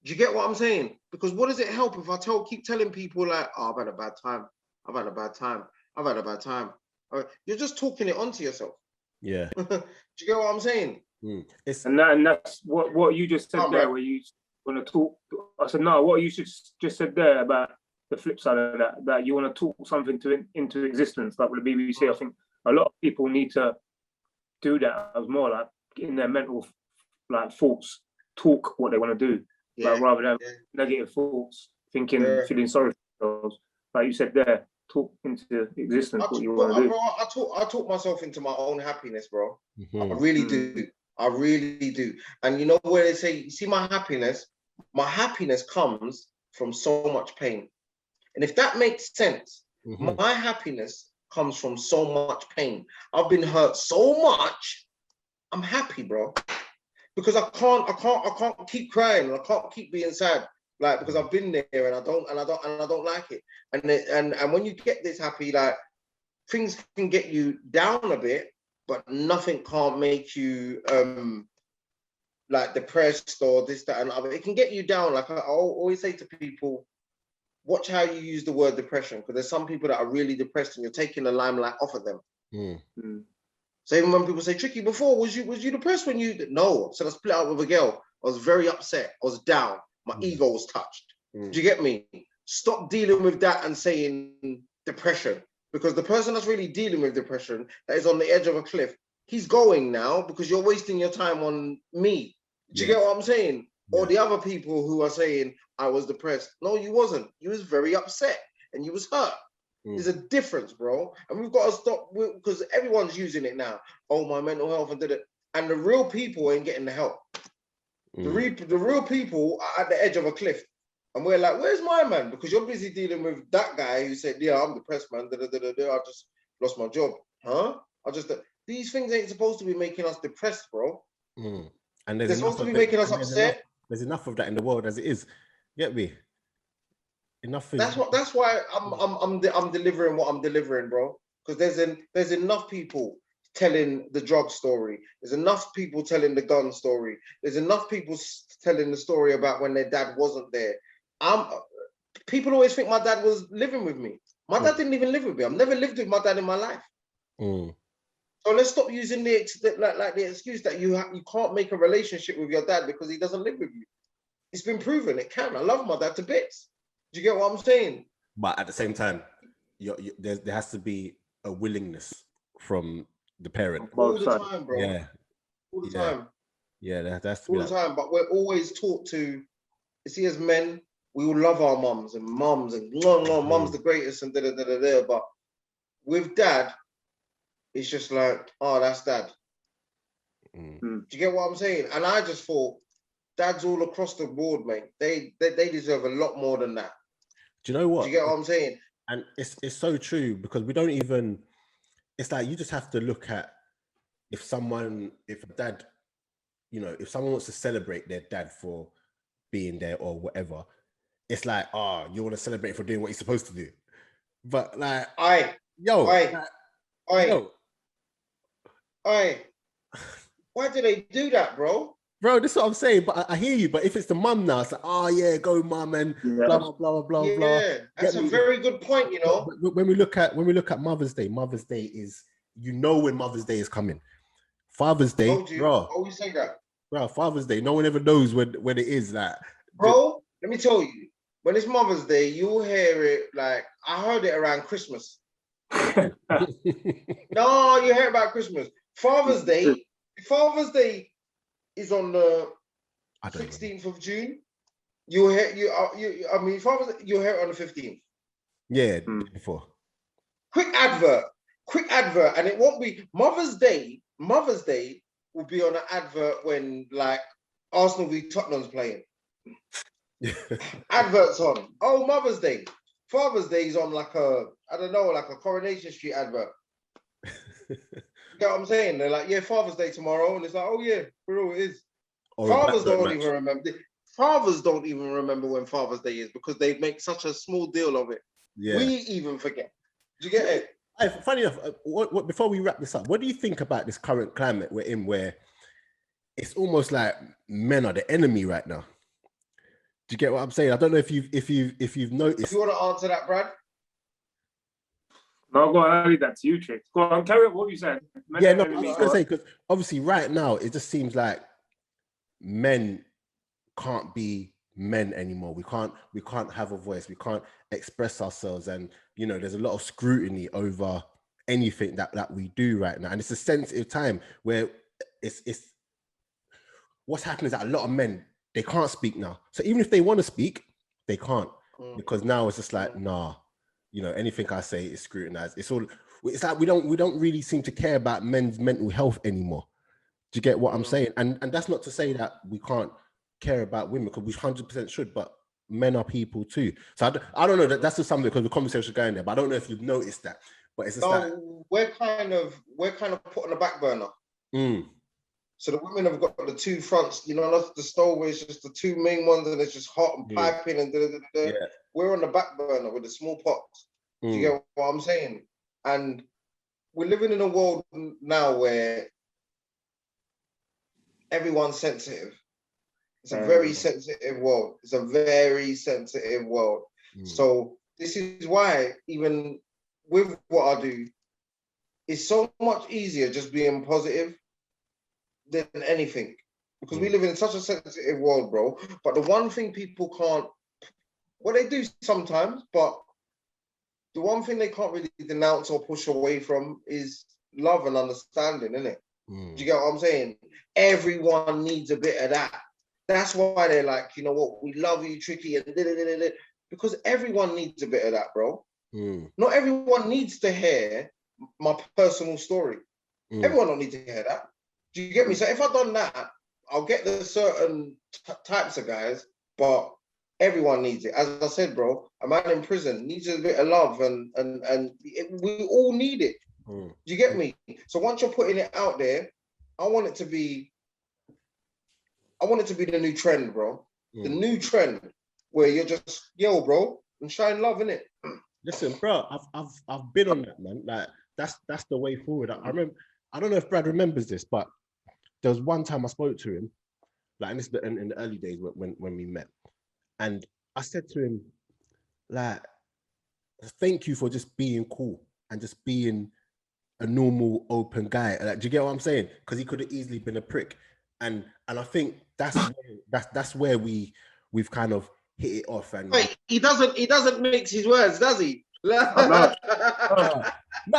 you get what I'm saying? Because what does it help if I keep telling people like, oh, I've had a bad time. I've had a bad time. I've had a bad time. You're just talking it onto yourself. Yeah. Do you get what I'm saying? And that's what you just said there, where you want to talk. I said, no, what you just said there about the flip side of that you want to talk something into existence, like with the BBC. I think a lot of people need to do that as more, like in their mental thoughts, talk what they want to do, rather than negative thoughts, thinking, feeling sorry for themselves. Like you said there, talk into existence what you want to do. Bro, I talk myself into my own happiness, bro. I really do. I really do. And you know where they say, you see, my happiness comes from so much pain. And if that makes sense, my happiness comes from so much pain. I've been hurt so much. I'm happy, bro. Because I can't keep crying. I can't keep being sad. Like, because I've been there and I don't like it. And when you get this happy, like, things can get you down a bit, but nothing can't make you like depressed or this, that, and other. It can get you down. Like I always say to people, watch how you use the word depression, because there's some people that are really depressed and you're taking the limelight off of them. So even when people say, Tricky, before, was you depressed when you... No, so I split up with a girl. I was very upset. I was down. My ego was touched. Do you get me? Stop dealing with that and saying depression, because the person that's really dealing with depression, that is on the edge of a cliff, he's going now because you're wasting your time on me. Do you get what I'm saying? Or the other people who are saying, I was depressed. No, you wasn't. You was very upset and you was hurt. There's a difference, bro. And we've got to stop, because everyone's using it now. Oh, my mental health and did it. And the real people ain't getting the help. The real people are at the edge of a cliff. And we're like, where's my man? Because you're busy dealing with that guy who said, yeah, I'm depressed, man. I just lost my job. Huh? These things ain't supposed to be making us depressed, bro. Mm. And they're supposed to be making us upset. There's enough of that in the world as it is. Get me? Enough. That's why I'm delivering what I'm delivering, bro. Because there's enough people telling the drug story. There's enough people telling the gun story. There's enough people telling the story about when their dad wasn't there. People always think my dad was living with me. My dad didn't even live with me. I've never lived with my dad in my life. Mm. So let's stop using the excuse that you can't make a relationship with your dad because he doesn't live with you. It's been proven it can. I love my dad to bits. Do you get what I'm saying? But at the same time, there has to be a willingness from the parent. All the time, bro. Yeah. All the time. Yeah, that's all the time. But we're always taught to, you see, as men, we all love our mums and mums mum's the greatest and da. But with dad, it's just like, oh, that's dad. Mm. Do you get what I'm saying? And I just thought, dads all across the board, mate, they deserve a lot more than that. Do you know what? Do you get what I'm saying? And it's so true because we don't even. It's like you just have to look at if a dad, you know, if someone wants to celebrate their dad for being there or whatever, it's like, oh, you want to celebrate for doing what he's supposed to do. But like, why do they do that, bro? Bro, this is what I'm saying. But I hear you. But if it's the mum now, it's like, oh yeah, go mum and blah blah blah. Yeah, that's a very good point. You know, when we look at Mother's Day is, you know, when Mother's Day is coming. Father's Day, bro. Always say that, bro. Father's Day, no one ever knows when it is. That, bro. Let me tell you, when it's Mother's Day, you'll hear it like I heard it around Christmas. No, you hear about Christmas. Father's Day is on the 16th of June. You'll hear you'll hear it on the 15th. Yeah, before. Quick advert, and it won't be Mother's Day. Mother's Day will be on an advert when like Arsenal v Tottenham's playing. Adverts on. Oh, Mother's Day. Father's Day is on like a Coronation Street advert. You know what I'm saying? They're like, yeah, Father's Day tomorrow, and it's like, oh yeah, bro, it is. Fathers don't even remember. Fathers don't even remember when Father's Day is because they make such a small deal of it. Yeah. We even forget. Do you get it? Hey, funny enough, before we wrap this up, what do you think about this current climate we're in, where it's almost like men are the enemy right now? Do you get what I'm saying? I don't know if you've noticed. Do you want to answer that, Brad? No, go on, I'll leave that to you, Chick. Go on, carry on what you said. I was going to say, because obviously right now, it just seems like men can't be men anymore. We can't have a voice. We can't express ourselves. And, you know, there's a lot of scrutiny over anything that we do right now. And it's a sensitive time where it's what's happening is that a lot of men, they can't speak now. So even if they want to speak, they can't, because now it's just like, nah. You know, anything I say is scrutinized. It's like we don't really seem to care about men's mental health anymore. Do you get what I'm saying? And that's not to say that we can't care about women, because we 100% should, but men are people too. So I don't know, that's just something, because the conversation is going there, but I don't know if you've noticed that. But it's just like we're kind of put on the back burner. So the women have got the two fronts, you know, not the stove, it's just the two main ones, and it's just hot and piping and da. We're on the back burner with the small pots. Do you get what I'm saying? And we're living in a world now where everyone's sensitive. It's a very sensitive world. It's a very sensitive world. So this is why, even with what I do, it's so much easier just being positive than anything, because we live in such a sensitive world, bro. But the one thing people can't, well, they do sometimes, but the one thing they can't really denounce or push away from is love and understanding, isn't it? Do you get what I'm saying? Everyone needs a bit of that. That's why they're like, you know what, we love you, Tricky, and because everyone needs a bit of that, bro. Not everyone needs to hear my personal story. Everyone don't need to hear that. Do you get me? So if I've done that, I'll get the certain types of guys, but Everyone needs it. As I said, bro, a man in prison needs a bit of love, and we all need it. Do you get me? So once you're putting it out there, I want it to be the new trend, bro. The new trend where you're just, yo, bro, and shine love in it. Listen, bro, I've been on that, man. Like that's the way forward. I remember. I don't know if Brad remembers this, but there was one time I spoke to him, like in the early days when we met, and I said to him, like, thank you for just being cool and just being a normal, open guy. Like, do you get what I'm saying? Because he could have easily been a prick, and I think that's where we've kind of hit it off. And wait, he doesn't mix his words, does he? No,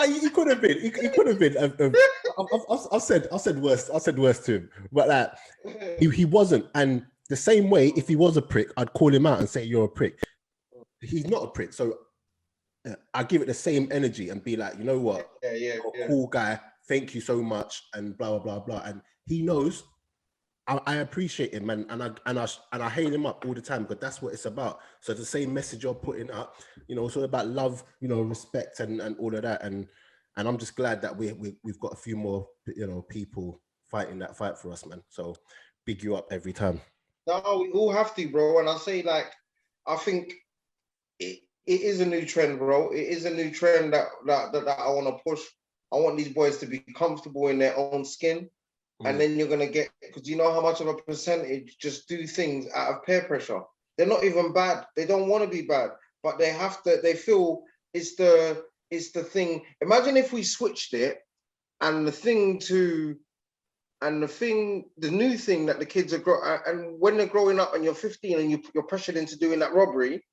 he could have been. He could have been. I said worse to him, but like he wasn't. And the same way, if he was a prick, I'd call him out and say you're a prick. He's not a prick, so I give it the same energy and be like, you know what, you're a cool guy. Thank you so much, and blah blah blah blah. And he knows I appreciate him, and I hail him up all the time, because that's what it's about. So the same message you're putting up, you know, it's all about love, you know, respect and all of that. And I'm just glad that we've got a few more, you know, people fighting that fight for us, man. So big you up every time. No, we all have to, bro. And I say, like, I think it is a new trend, bro. It is a new trend that I want to push. I want these boys to be comfortable in their own skin. And then you're going to get, because you know how much of a percentage just do things out of peer pressure. They're not even bad. They don't want to be bad, but they have to, they feel it's the thing. Imagine if we switched it and the new thing that the kids are, and when they're growing up and you're 15 and you're pressured into doing that robbery,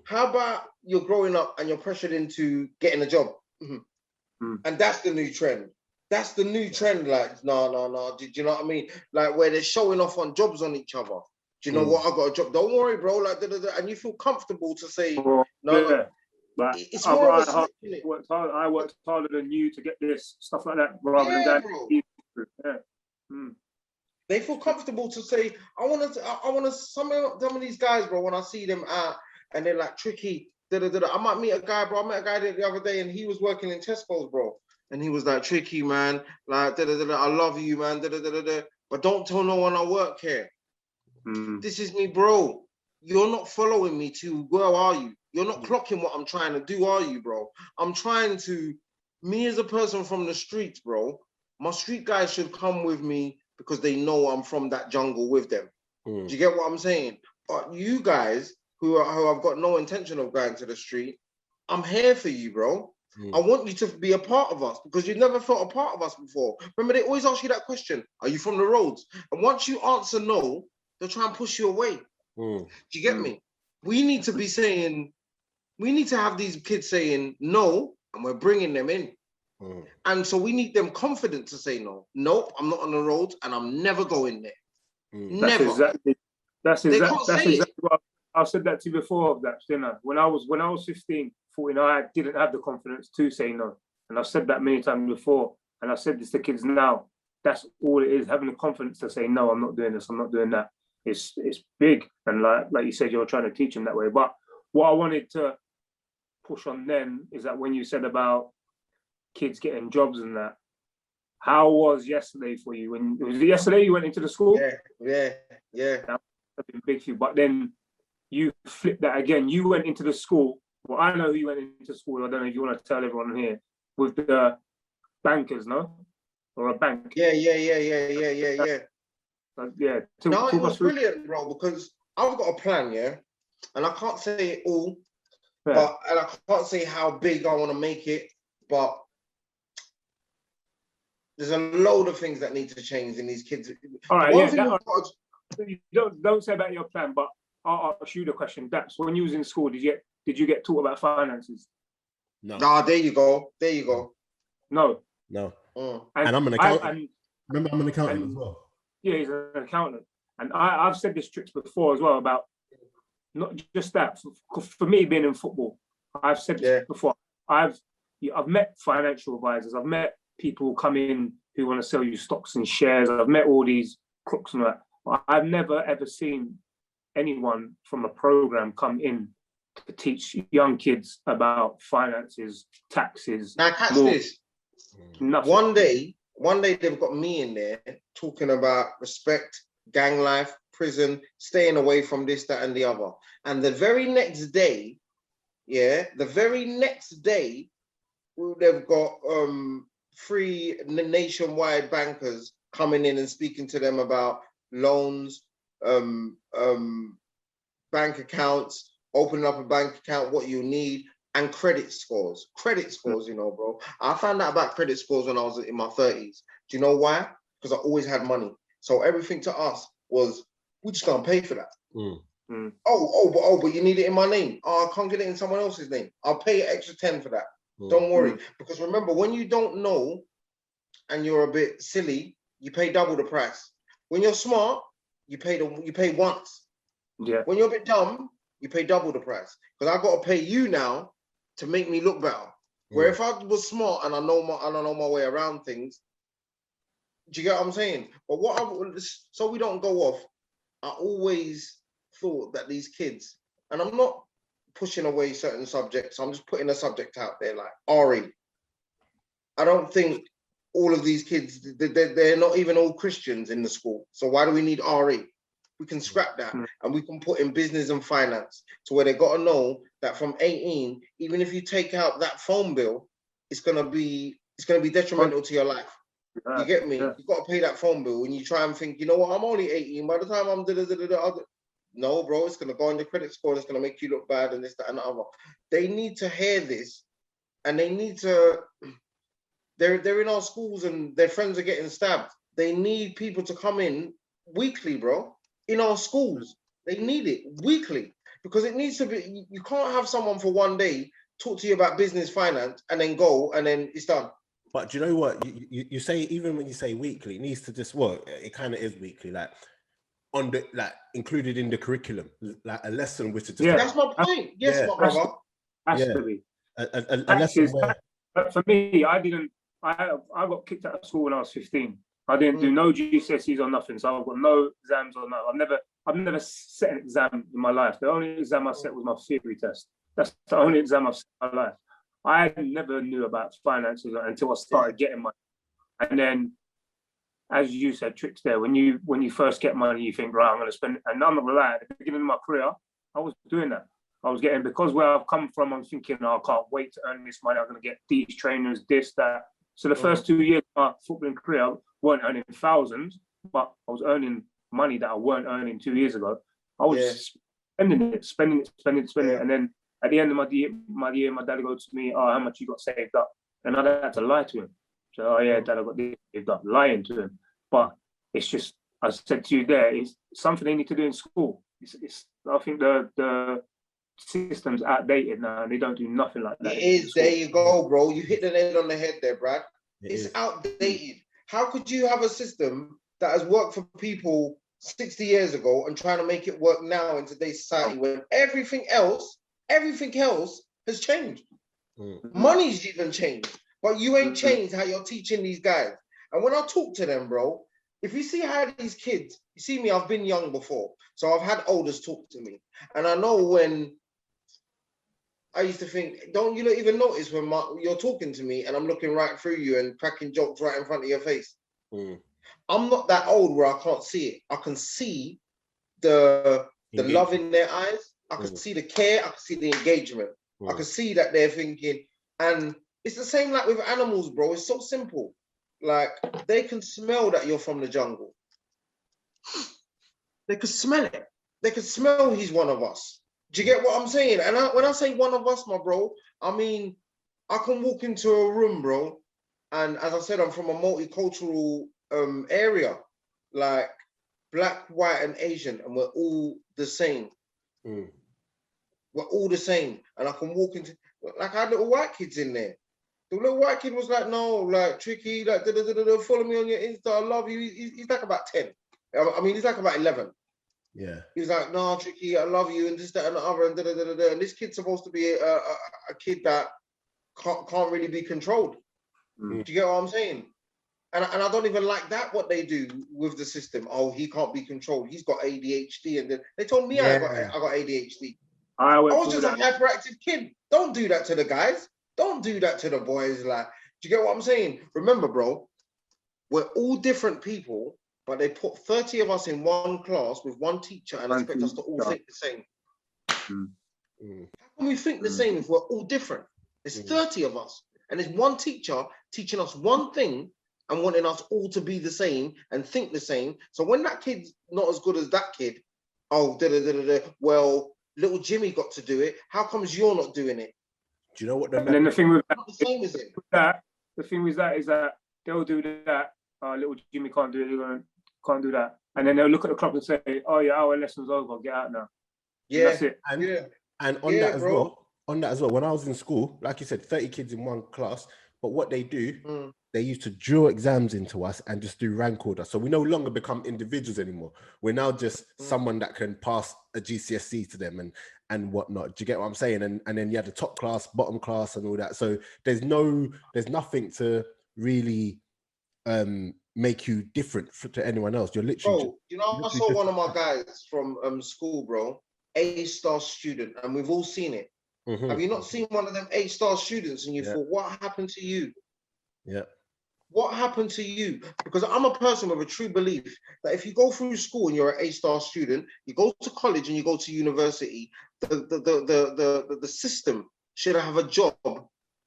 how about you're growing up and you're pressured into getting a job? And that's the new trend. That's the new trend. Like, no. Do you know what I mean? Like, where they're showing off on jobs on each other. Do you know what? I got a job. Don't worry, bro. Like, and you feel comfortable to say no. Yeah. Like, it's more of I worked harder than you to get this, stuff like that, rather than that. Yeah. They feel comfortable to say, I want to. Some of these guys, bro. When I see them out and they're like tricky. I might meet a guy, bro. I met a guy the other day and he was working in Tesco's, bro. And he was like, tricky, man. Like, I love you, man. But don't tell no one I work here. This is me, bro. You're not following me to where are you? You're not clocking what I'm trying to do, are you, bro? I'm trying to, me as a person from the streets, bro, my street guys should come with me because they know I'm from that jungle with them. Do you get what I'm saying? But you guys who I've got no intention of going to the street, I'm here for you, bro. I want you to be a part of us because you've never felt a part of us before. Remember, they always ask you that question, are you from the roads? And once you answer no, they'll try and push you away. Do you get me? We need to be saying, we need to have these kids saying no, and we're bringing them in. And so we need them confident to say no. Nope, I'm not on the roads and I'm never going there. Never. That's exactly what I've said that to you before, Daps, didn't I? When I was 15, 14, I didn't have the confidence to say no. And I've said that many times before. And I've said this to kids now. That's all it is, having the confidence to say, no, I'm not doing this, I'm not doing that. It's big. And like you said, you're trying to teach them that way. But what I wanted to push on then is that when you said about kids getting jobs and that, how was yesterday for you? Was it yesterday you went into the school? Yeah. That's been big for you. But then you flipped that again. You went into the school. Well, I know who you went into school. I don't know if you want to tell everyone here, with the bankers, no? Or a bank. Yeah. Talk it was us through. Brilliant, bro, because I've got a plan, yeah? And I can't say it all, and I can't say how big I want to make it, but there's a load of things that need to change in these kids. All right, don't say about your plan, but I'll ask you the question. Daps, when you was in school, did you get taught about finances? No. Ah, there you go. No. And I'm an accountant. Remember, I'm an accountant as well. Yeah, he's an accountant. And I've said this tricks before as well about not just that. For me, being in football, I've said this before. I've met financial advisors. I've met people come in who want to sell you stocks and shares. I've met all these crooks and that. But I've never ever seen anyone from a program come in to teach young kids about finances, taxes. Now catch this. Nothing. One day they've got me in there talking about respect, gang life, prison, staying away from this, that, and the other. And the very next day, they've got 3 nationwide bankers coming in and speaking to them about loans, bank accounts, opening up a bank account, what you need, and credit scores. Credit scores, you know, bro. I found out about credit scores when I was in my 30s. Do you know why? Because I always had money. So everything to us was, we just can't pay for that. But you need it in my name. Oh, I can't get it in someone else's name. I'll pay an extra 10 for that. Don't worry. Because remember, when you don't know and you're a bit silly, you pay double the price. When you're smart, you pay once. Yeah. When you're a bit dumb, you pay double the price. Because I've got to pay you now to make me look better. Where if I was smart and I know my way around things, do you get what I'm saying? But so we don't go off, I always thought that these kids, and I'm not pushing away certain subjects, I'm just putting a subject out there like RE. I don't think all of these kids, they're not even all Christians in the school. So why do we need RE? We can scrap that and we can put in business and finance to where they got to know that from 18, even if you take out that phone bill, it's gonna be detrimental to your life. You get me? You got to pay that phone bill, and you try and think, you know what? I'm only 18. By the time I'm no, bro, it's gonna go on your credit score. It's gonna make you look bad, and this, that, and the other. They need to hear this, and they need to. They're in our schools, and their friends are getting stabbed. They need people to come in weekly, bro. In our schools, they need it weekly because it needs to be. You can't have someone for one day talk to you about business, finance, and then go, and then it's done. But do you know what? You say, even when you say weekly, it needs to just work. It kind of is weekly, like included in the curriculum, like a lesson which is just. Yeah, that's my point. Yes, my brother. Has to be. A lesson where. But for me, I got kicked out of school when I was 15. I didn't do no GCSEs or nothing, so I've got no exams or no. I've never set an exam in my life. The only exam I set was my theory test. That's the only exam I've set in my life. I never knew about finances until I started getting money. And then, as you said, tricks there. When you first get money, you think, right, I'm going to spend it. And I'm not going to lie, at the beginning of my career, I was doing that. I was getting, because where I've come from, I'm thinking, oh, I can't wait to earn this money. I'm going to get these trainers, this, that. So the first 2 years of my footballing career, I weren't earning thousands, but I was earning money that I weren't earning 2 years ago. I was spending it. And then at the end of my year, my dad would go to me, oh, how much you got saved up? And I had to lie to him. So, oh yeah, dad, I got this saved up, lying to him. But it's just, I said to you there, it's something they need to do in school. I think the system's outdated now, and they don't do nothing like that. It is. There you go, bro. You hit the nail on the head there, Brad. It's outdated. How could you have a system that has worked for people 60 years ago and trying to make it work now in today's society when everything else has changed? Money's even changed, but you ain't changed how you're teaching these guys. And when I talk to them, bro, if you see how these kids, you see me, I've been young before, so I've had elders talk to me, and I know when I used to think, don't you not even notice when you're talking to me and I'm looking right through you and cracking jokes right in front of your face? I'm not that old where I can't see it. I can see the love in their eyes. I can see the care. I can see the engagement. I can see that they're thinking. And it's the same like with animals, bro. It's so simple. Like, they can smell that you're from the jungle. They can smell it. They can smell he's one of us. Do you get what I'm saying? And when I say one of us, my bro, I mean, I can walk into a room, bro, and as I said, I'm from a multicultural area, like black, white, and Asian, and we're all the same. We're all the same. And I can walk into, like, I had little white kids in there. The little white kid was like, no, like, Tricky, like, follow me on your Insta, I love you. He's like about 10. I mean, he's like about 11. Yeah. He's like, no, Tricky, I love you, and this, that, and the other, and And this kid's supposed to be a kid that can't really be controlled. Do you get what I'm saying? And I don't even like that, what they do with the system. Oh, he can't be controlled. He's got ADHD. And then they told me I got ADHD. I was just a hyperactive kid. Don't do that to the guys. Don't do that to the boys. Like, do you get what I'm saying? Remember, bro, we're all different people, but they put 30 of us in one class with one teacher and expect us to all think the same. How can we think the same if we're all different? There's 30 of us, and there's one teacher teaching us one thing and wanting us all to be the same and think the same. So when that kid's not as good as that kid, oh, well, little Jimmy got to do it. How comes you're not doing it? Do you know what? And then the thing with that, not the same, is it? The thing with that is that they'll do that. Little Jimmy can't do it. Can't do that. And then they'll look at the clock and say, "Oh yeah, our lesson's over. Get out now." Yeah, and that's it. And on that as well. On that as well. When I was in school, like you said, 30 kids in one class. But what they do, they used to drill exams into us and just do rank order. So we no longer become individuals anymore. We're now just someone that can pass a GCSE to them and whatnot. Do you get what I'm saying? And then you had the top class, bottom class, and all that. So there's nothing to really make you different to anyone else. You're literally I saw one of my guys from school, bro, A-star student, and we've all seen it. Have you not seen one of them A-star students and you thought, what happened to you? Yeah. What happened to you? Because I'm a person with a true belief that if you go through school and you're an A-star student, you go to college and you go to university, the system should have a job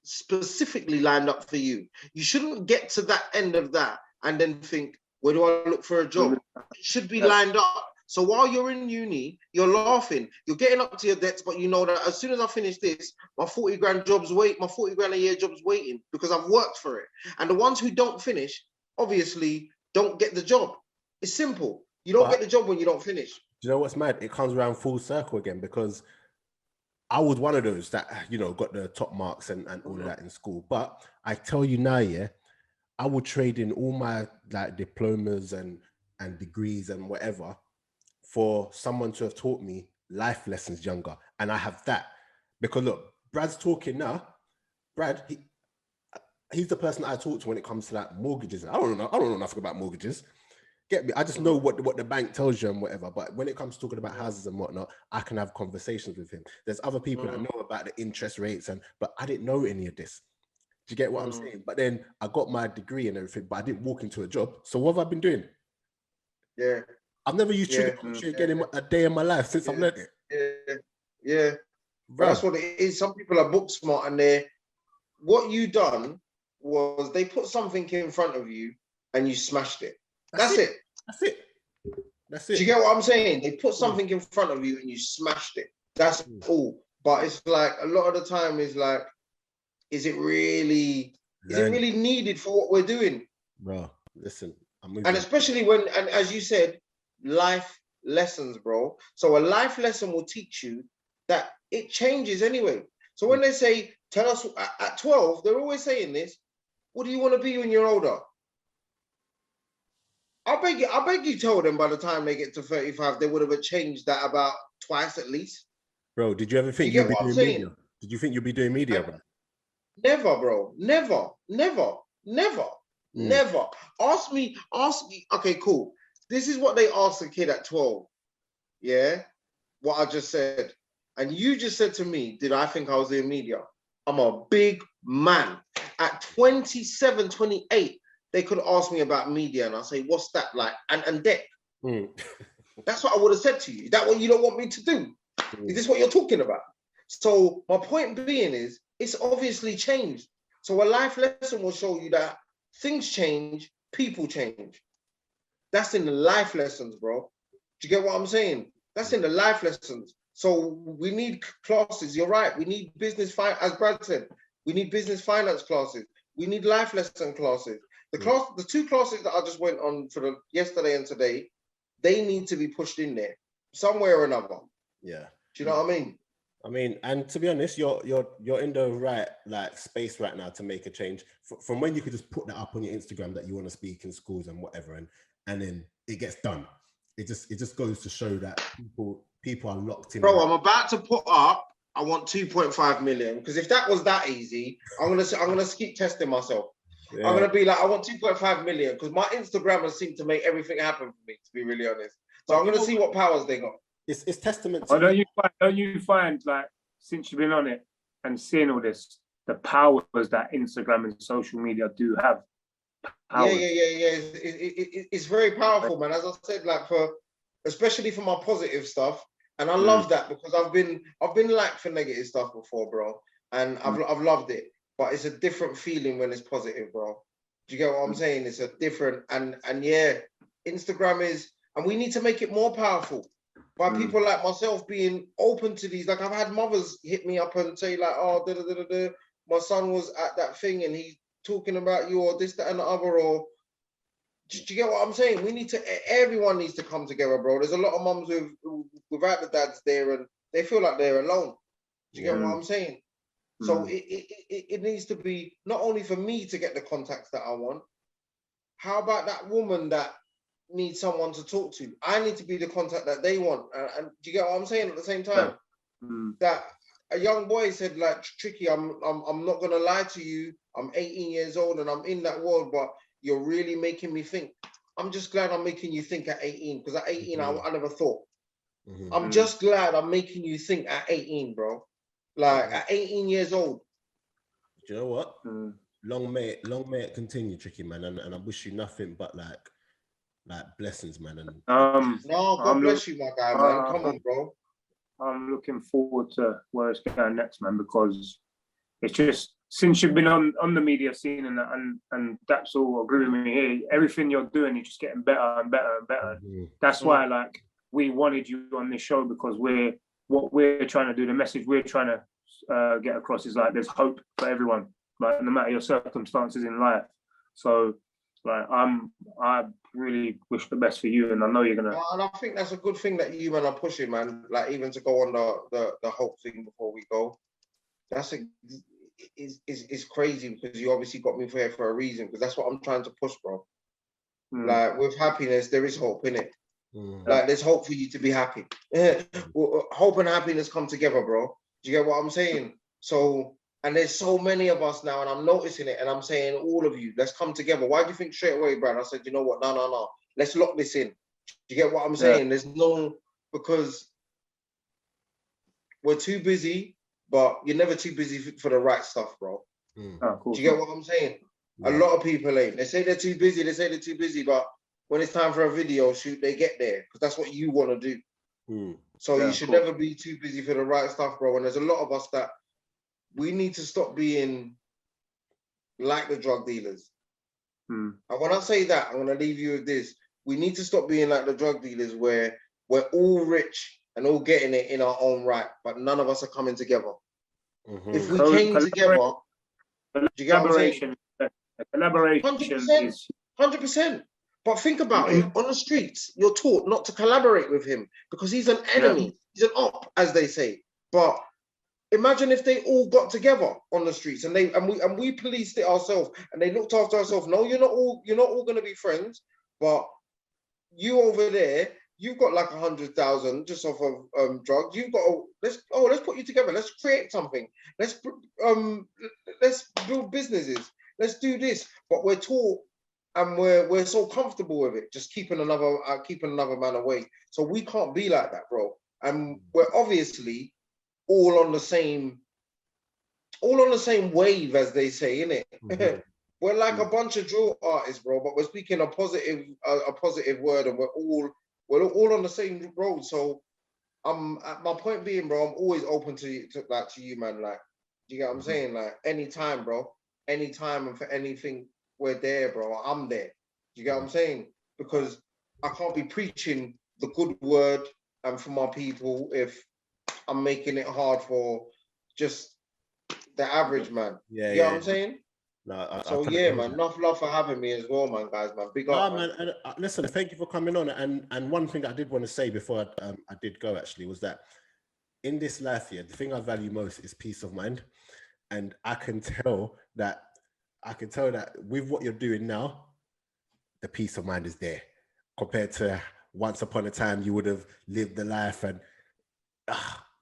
specifically lined up for you. You shouldn't get to that end of that and then think, where do I look for a job? It should be lined up. So while you're in uni, you're laughing, you're getting up to your debts, but you know that as soon as I finish this, my 40 grand a year job's waiting because I've worked for it. And the ones who don't finish, obviously, don't get the job. It's simple. You don't get the job when you don't finish. Do you know what's mad? It comes around full circle again, because I was one of those that, got the top marks and all of that in school. But I tell you now, I would trade in all my diplomas and degrees and whatever for someone to have taught me life lessons younger. And I have that. Because look, Brad's talking now. Brad, he's the person I talk to when it comes to mortgages. I don't know nothing about mortgages. Get me? I just know what the bank tells you and whatever. But when it comes to talking about houses and whatnot, I can have conversations with him. There's other people that know about the interest rates, but I didn't know any of this. Do you get what I'm saying? But then I got my degree and everything, but I didn't walk into a job. So what have I been doing? Yeah. I've never used Trigger again a day in my life since I've learned it. Yeah. That's what it is. Some people are book smart, and what you done was they put something in front of you and you smashed it. That's it. Do you get what I'm saying? They put something in front of you and you smashed it. That's all. But it's like a lot of the time is like, is it really needed for what we're doing? Bro, listen. And especially and as you said, life lessons, bro. So a life lesson will teach you that it changes anyway. So when they say, tell us at 12, they're always saying this, what do you want to be when you're older? I beg you tell them by the time they get to 35, they would have changed that about twice at least. Bro, did you ever think you'd be doing media? Did you think you'd be doing media, bro? Never, bro. Never. Ask me. Okay, cool. This is what they asked a kid at 12. Yeah? What I just said. And you just said to me, did I think I was doing media? I'm a big man. At 27, 28, they could ask me about media and I'll say, what's that like? And debt. That's what I would have said to you. Is that what you don't want me to do? Is this what you're talking about? So my point being is, it's obviously changed. So a life lesson will show you that things change, people change. That's in the life lessons, bro. Do you get what I'm saying? That's in the life lessons. So we need classes. You're right. We need as Brad said, we need business finance classes. We need life lesson classes. The two classes that I just went on for yesterday and today, they need to be pushed in there somewhere or another. Yeah. Do you know what I mean? I mean, and to be honest, you're in the right space right now to make a change. From when you could just put that up on your Instagram that you want to speak in schools and whatever, and then it gets done. It just goes to show that people are locked in. Bro, I'm about to put up. I want 2.5 million, because if that was that easy, I'm gonna keep testing myself. I'm gonna be like, I want 2.5 million because my Instagrammers seem to make everything happen for me, to be really honest. So I'm gonna see what powers they got. It's testament to don't you find like since you've been on it and seeing all this, the powers that Instagram and social media do have. Powers. Yeah. It's very powerful, man. As I said, like especially for my positive stuff, and I love that because I've been liked for negative stuff before, bro, and I've loved it. But it's a different feeling when it's positive, bro. Do you get what I'm saying? It's a different and yeah, Instagram is, and we need to make it more powerful by people like myself being open to these. Like I've had mothers hit me up and say like, oh, my son was at that thing and he's talking about you or this, that, and the other. Or do you get what I'm saying? We need to. Everyone needs to come together, bro. There's a lot of mums without the dads there and they feel like they're alone. Do you get what I'm saying? So it needs to be not only for me to get the contacts that I want. How about that woman that needs someone to talk to? I need to be the contact that they want. And do you get what I'm saying? At the same time, that a young boy said, like, Tricky, I'm not gonna lie to you. I'm 18 years old and I'm in that world, but you're really making me think. I'm just glad I'm making you think at 18, because at 18 I never thought. I'm just glad I'm making you think at 18, bro. Like at 18 years old. Do you know what? Long may it continue, Tricky, man. And I wish you nothing but like blessings, man. And no, God bless you, my guy, man. Come on, bro. I'm looking forward to where it's going next, man, because it's just since you've been on the media scene and Daps all agree with me here, everything you're doing, you're just getting better and better and better. That's why like we wanted you on this show, because what we're trying to do, the message we're trying to get across is like there's hope for everyone, like no matter your circumstances in life. So like I really wish the best for you, and I know you're gonna. And I think that's a good thing that you man are pushing, man. Like even to go on the hope thing before we go. That's is crazy, because you obviously got me here for a reason, because that's what I'm trying to push, bro. Like with happiness, there is hope in it. Like there's hope for you to be happy. Hope and happiness come together, bro. Do you get what I'm saying? So, and there's so many of us now, and I'm noticing it, and I'm saying all of you, let's come together. Why do you think straight away, Brad? I said, you know what? No. Let's lock this in. Do you get what I'm saying? There's no, because we're too busy, but you're never too busy for the right stuff, bro. Cool. Do you get what I'm saying? A lot of people ain't. They say they're too busy, but when it's time for a video shoot, they get there because that's what you want to do. So you should never be too busy for the right stuff, bro. And there's a lot of us that we need to stop being like the drug dealers. And when I say that, I'm going to leave you with this. We need to stop being like the drug dealers where we're all rich and all getting it in our own right, but none of us are coming together. If we came together, do you get what I'm saying? Collaboration 100%. But think about it. On the streets, you're taught not to collaborate with him because he's an enemy. He's an op, as they say. But imagine if they all got together on the streets and we policed it ourselves and they looked after ourselves. No, you're not all going to be friends, but you over there, you've got like 100,000 just off of drugs. You've got let's put you together. Let's create something. Let's build businesses. Let's do this. But we're taught. And we're so comfortable with it, just keeping another man away. So we can't be like that, bro. And we're obviously all on the same wave, as they say, innit? We're like a bunch of drill artists, bro. But we're speaking a positive word, and we're all on the same road. So my point being, bro, I'm always open to you, man. Like, do you get what I'm saying? Like anytime, bro, anytime, and for anything. We're there, bro. I'm there. Do you get what I'm saying? Because I can't be preaching the good word and for my people if I'm making it hard for just the average man. You get what I'm saying? No, man. Enough love for having me as well, man, guys, man. Big up, man. And listen, thank you for coming on. And one thing I did want to say before I did go actually was that in this life here, the thing I value most is peace of mind, and I can tell that with what you're doing now, the peace of mind is there compared to once upon a time you would have lived the life and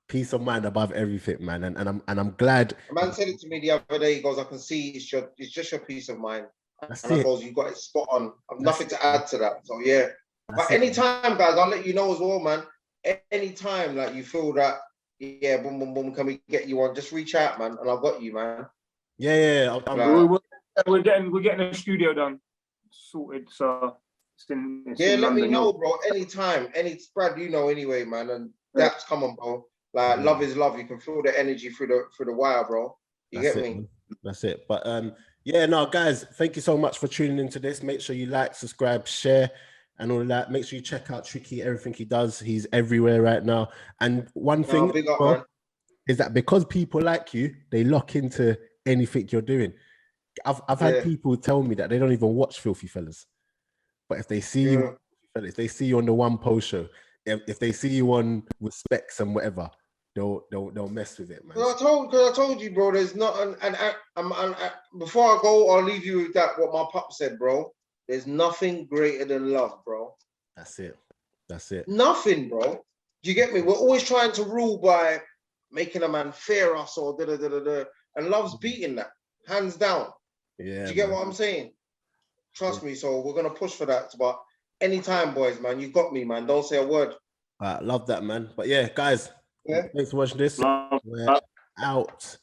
peace of mind above everything, man. And I'm glad. A man said it to me the other day. He goes, I can see it's just your peace of mind. That's and I it. goes, you got it spot on. I've That's nothing to add to that. So yeah. That's But it. anytime, guys, I'll let you know as well, man. Anytime like you feel that, yeah, boom, boom, boom, can we get you on? Just reach out, man, and I've got you, man. Yeah. We're getting a studio done, sorted. So it's in let London, me know, bro. Anytime, Brad, you know anyway, man. And Daps, come on, bro. Like love is love. You can feel the energy through the wire, bro. You get me? Man. That's it. But yeah, no, guys, thank you so much for tuning into this. Make sure you like, subscribe, share, and all of that. Make sure you check out Tricky, everything he does. He's everywhere right now. And one thing big up, man, is that because people like you, they lock into anything you're doing. I've had people tell me that they don't even watch Filthy Fellas, but if they see you, if they see you on the One Post show, if they see you on with Specs and whatever, they'll mess with it, man. I told you, bro. There's not before I go, I'll leave you with that. What my pop said, bro. There's nothing greater than love, bro. That's it. Nothing, bro. Do you get me? We're always trying to rule by making a man fear us or da. And love's beating that, hands down. Yeah. Do you get what I'm saying? Trust me. So we're gonna push for that. But anytime, boys, man, you got me, man. Don't say a word. Love that, man. But yeah, guys, thanks for watching this. We're out.